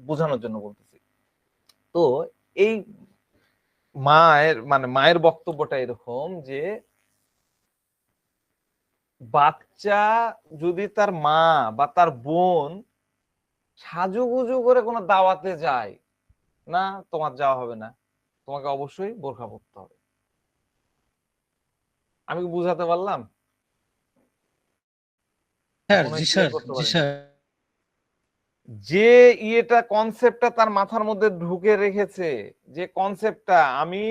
বোঝানোর জন্য বলতেছি। তো এই মায়ের মানে মায়ের বক্তব্যটা এরকম যে বাচ্চা যদি তার মা বা তার বোন সাজুগুজু করে কোনো দাওয়াতে যায়, না তোমার যাওয়া হবে না, তোমাকে অবশ্যই বোরখা পরতে হবে। আমি কি বুঝাতে পারলাম? স্যার, মনে হয় জি ক্লিয়ার স্যার, করতে জি পারিনি। স্যার। যে ইয়েটা, কনসেপ্টটা তার মাথার মধ্যে ঢুকে রেখেছে, যে কনসেপ্টটা আমি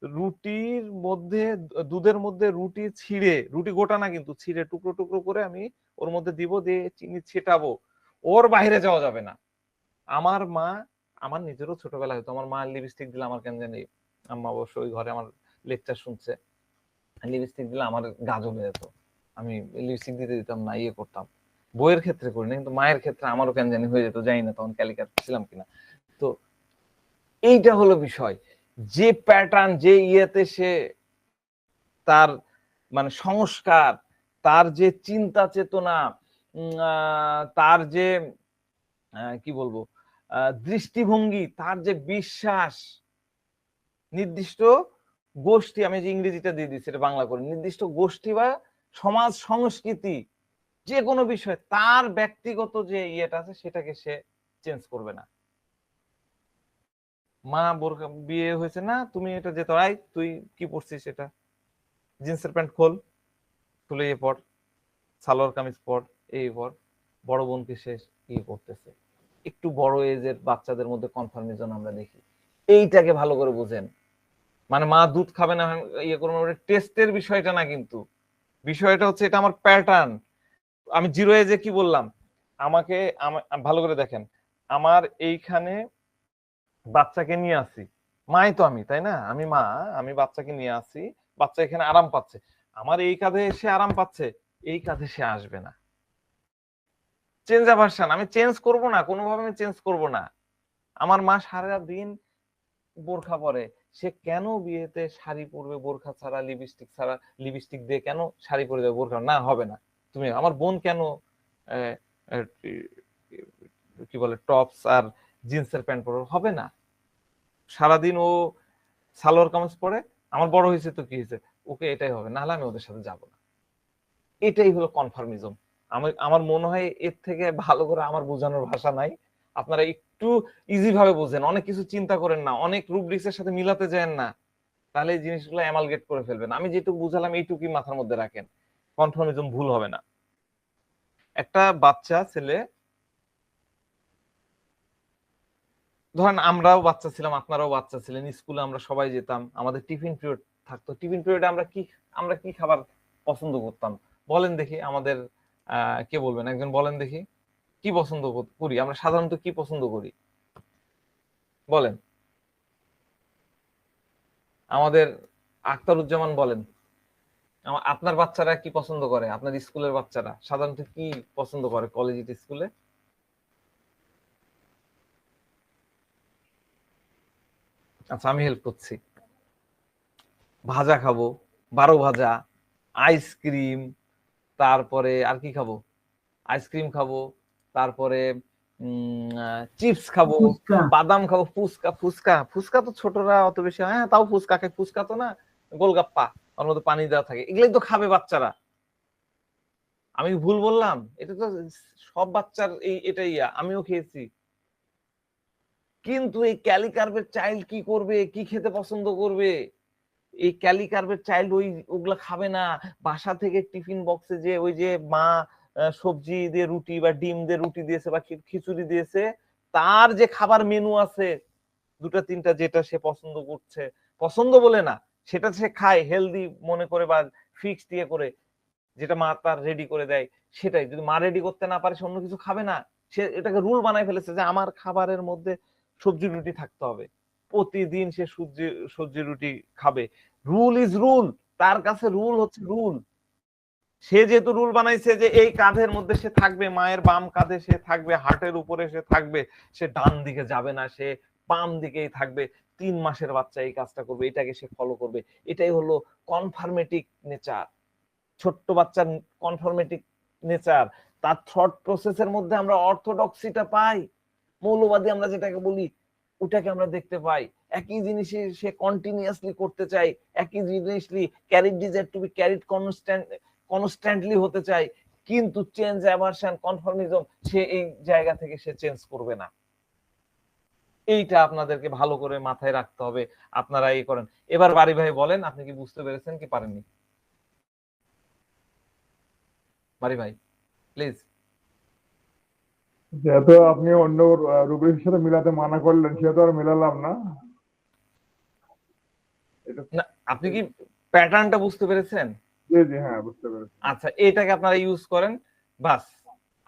রুটির মধ্যে, দুধের মধ্যে রুটি ছিঁড়ে, রুটি গোটা না কিন্তু ছিঁড়ে টুকরো টুকরো করে আমি ওর মধ্যে দিব, দিয়ে চিনি ছিটাবো, ওর বাইরে যাওয়া যাবে না। আমার মা, আমার নিজেরও ছোটবেলা হয়তো আমার মা লিপস্টিক দিলে আমার কেন জানি, আম্মা অবশ্য ওই ঘরে আমার লেকচার শুনছে, লিপস্টিক দিলে আমার গা জ্বলে যেত, আমি লিপস্টিক দিতে দিতাম না, ইয়ে করতাম। বইয়ের ক্ষেত্রে করি না, কিন্তু মায়ের ক্ষেত্রে আমারও কেন জানি হয়ে যেত, জানি না তখন ক্যালিকার ছিলাম কিনা। তো এইটা হলো বিষয়, যে প্যাটার্ন, যে ইয়েতে সে তার মানে সংস্কার, তার যে চিন্তা চেতনা, তার যে কি বলবো দৃষ্টিভঙ্গি, তার যে বিশ্বাস, নির্দিষ্ট গোষ্ঠী, আমি যে ইংরেজিটা দিয়ে দিচ্ছি এটা বাংলা করে, নির্দিষ্ট গোষ্ঠী বা সমাজ সংস্কৃতি, যে কোনো বিষয় তার ব্যক্তিগত যে ইয়েটা আছে সেটাকে সে চেঞ্জ করবে না। মা বোরখা, বিয়ে হয়েছে না, তুমি এটা যেতে, আই তুই কি পরছিস, এটা জিন্সের প্যান্ট খোল, খুলে ইয়ে পর, সালোয়ার কামিজ পর, এই পর। বড় বোনকে সে ইয়ে করতেছে। একটু বড় এজের বাচ্চাদের মধ্যে কনফার্মেশন আমরা দেখি। এইটাকে ভালো করে বুঝেন। মানে মা দুধ খাবে না, ইয়ে করবে না, টেস্টের বিষয়টা না, কিন্তু বিষয়টা হচ্ছে এটা আমার প্যাটার্ন। আমি জিরো এজে কি বললাম, আমাকে ভালো করে দেখেন, আমার এইখানে বাচ্চাকে নিয়ে আসি, মাই তো আমি, তাই না? আমি মা, আমি বাচ্চাকে নিয়ে আসি, বাচ্চা এখানে আরাম পাচ্ছে, আমার এই কাঁধে এসে আরাম পাচ্ছে, এই কাঁধে সে আসবে না। চেঞ্জ ভার্সন আমি চেঞ্জ করব না, কোনোভাবে আমি চেঞ্জ করব না। আমার মা সারা দিন বোরখা পরে, সে কেন বিয়েতে শাড়ি পরবে বোরখা ছাড়া, লিপস্টিক ছাড়া, লিপস্টিক দিয়ে কেন শাড়ি পরে যাবে, বোরখা না হবে না। তুমি, আমার বোন কেন কি বলে টপস আর জিন্সের প্যান্ট পরে হবে না? সারাদিন ও সালোয়ার কামিজ পরে, আমার বড় হয়েছে তো কি হয়েছে, ওকে এটাই হবে, নাহলে আমি ওদের সাথে যাবো না। এটাই হলো কনফার্মিজম। আমার মনে হয় এর থেকে ভালো করে আমার বোঝানোর ভাষা নাই। আপনারা একটু ইজি ভাবে বোঝেন, অনেক কিছু চিন্তা করেন না, অনেক রুব্রিক্সের সাথে মিলাতে যান না। তাহলে এই জিনিসগুলো অ্যামালগেট করে ফেলবেন। আমি যেটুকু বুঝালাম এইটুকুই মাথার মধ্যে রাখেন, কনফার্মিজম ভুল হবে না। একটা বাচ্চা ছেলে, ধরেন আমরাও বাচ্চা ছিলাম, আপনারাও বাচ্চা ছিলেন, স্কুলে আমরা সবাই যেতাম, আমাদের টিফিন পিরিয়ড থাকতো। টিফিন পিরিয়ডে আমরা কি খাবার পছন্দ করতাম বলেন দেখি? আমাদের কে বলবেন, একজন বলেন দেখি, কি পছন্দ করি আমরা সাধারণত, কি পছন্দ করি বলেন? আমাদের আখতারুজ্জামান বলেন, আপনার বাচ্চারা কি পছন্দ করে? আপনার স্কুলের বাচ্চারা সাধারণত কি পছন্দ করে কলেজ স্কুলে? আচ্ছা আমি হেল্প করছি। ভাজা খাবো, 12 ভাজা, আইসক্রিম, তারপরে আর কি খাবো? আইসক্রিম খাবো, তারপরে চিপস খাবো, ফুচকা। বাদাম খাবো, ফুচকা। ফুচকা তো ছোটরা অত বেশি, হ্যাঁ তাও ফুচকা খায়। ফুচকা তো না, গোলগাপ্পা, ওর মধ্যে পানি দেওয়া থাকে, এগুলোই তো খাবে বাচ্চারা। আমি ভুল বললাম? এটা তো সব বাচ্চার এটাই, আমিও খেয়েছি। কিন্তু এই ক্যালিকার্ভের চাইল্ড কি করবে, কি খেতে পছন্দ করবে? এই ক্যালিকার্ভের চাইল্ড ওগুলা খাবে না। বাসা থেকে টিফিন বক্সে যে ওই যে মা সবজি দিয়ে রুটি বা ডিম দিয়ে রুটি দিয়েছে বা খিচুড়ি দিয়েছে, তার যে খাবার মেনু আছে 2-3টা, যেটা সে পছন্দ করছে, পছন্দ বলে না, সেটা সে খায় হেলদি মনে করে বা ফিক্সড দিয়ে করে, যেটা মা তার রেডি করে দেয় সেটাই। যদি মা রেডি করতে না পারে, সে অন্য কিছু খাবে না। সে এটাকে রুল বানায় ফেলেছে যে আমার খাবারের মধ্যে সবজি রুটি থাকতে হবে, প্রতিদিন সে সবজি রুটি খাবে। রুল ইজ রুল, তার কাছে রুল হচ্ছে রুল। সে যেহেতু রুল বানাইছে যে এই কাঁধের মধ্যে সে থাকবে, মায়ের বাম কাঁধে সে থাকবে, হার্টের উপরে সে থাকবে, সে ডান দিকে যাবে না, সে বাম দিকেই থাকবে। 3 মাসের বাচ্চা এই কাজটা করবে, এটাকে সে ফলো করবে। এটাই হলো কনফার্মেটিক নেচার, ছোট্ট বাচ্চার কনফার্মেটিক নেচার। তার থট প্রসেসের মধ্যে আমরা অর্থোডক্সিটা পাই, মৌলবাদী আমরা যেটাকে বলি ওটাকে আমরা দেখতে পাই। একই জিনিস সে কন্টিনিউয়াসলি করতে চাই, একই জিনিসলি carried desire to be carried constantly হতে চাই। কিন্তু চেঞ্জ, অ্যাভারশন, কনফর্মিজম, সে এই জায়গা থেকে সে চেঞ্জ করবে না। এইটা আপনাদেরকে ভালো করে মাথায় রাখতে হবে, আপনারা এই করেন। এবার বাড়ি ভাই বলেন, আপনি কি বুঝতে পেরেছেন কি পারেননি? বাড়ি ভাই প্লিজ। যেহেতু আপনি অন্য রুব্রিকের সাথে মিলাতে মানা করলেন, সেহেতু আর মিলালাম না। এটা না, আপনি কি প্যাটার্নটা বুঝতে পেরেছেন? জি জি, হ্যাঁ বুঝতে পেরেছি। আচ্ছা, এটাকে আপনারা ইউজ করেন, বাস,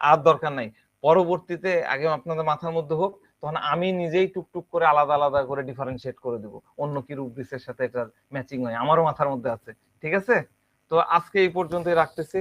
আর দরকার নাই। পরবর্তীতে আগে আপনাদের মাথার মধ্যে হোক, তখন আমি নিজেই টুকটুক করে আলাদা আলাদা করে ডিফারেন্সিয়েট করে দেবো, অন্য কি রুব্রিক্সের সাথে এটা ম্যাচিং হয়, আমারও মাথার মধ্যে আছে। ঠিক আছে, তো আজকে এই পর্যন্তই রাখতেছি।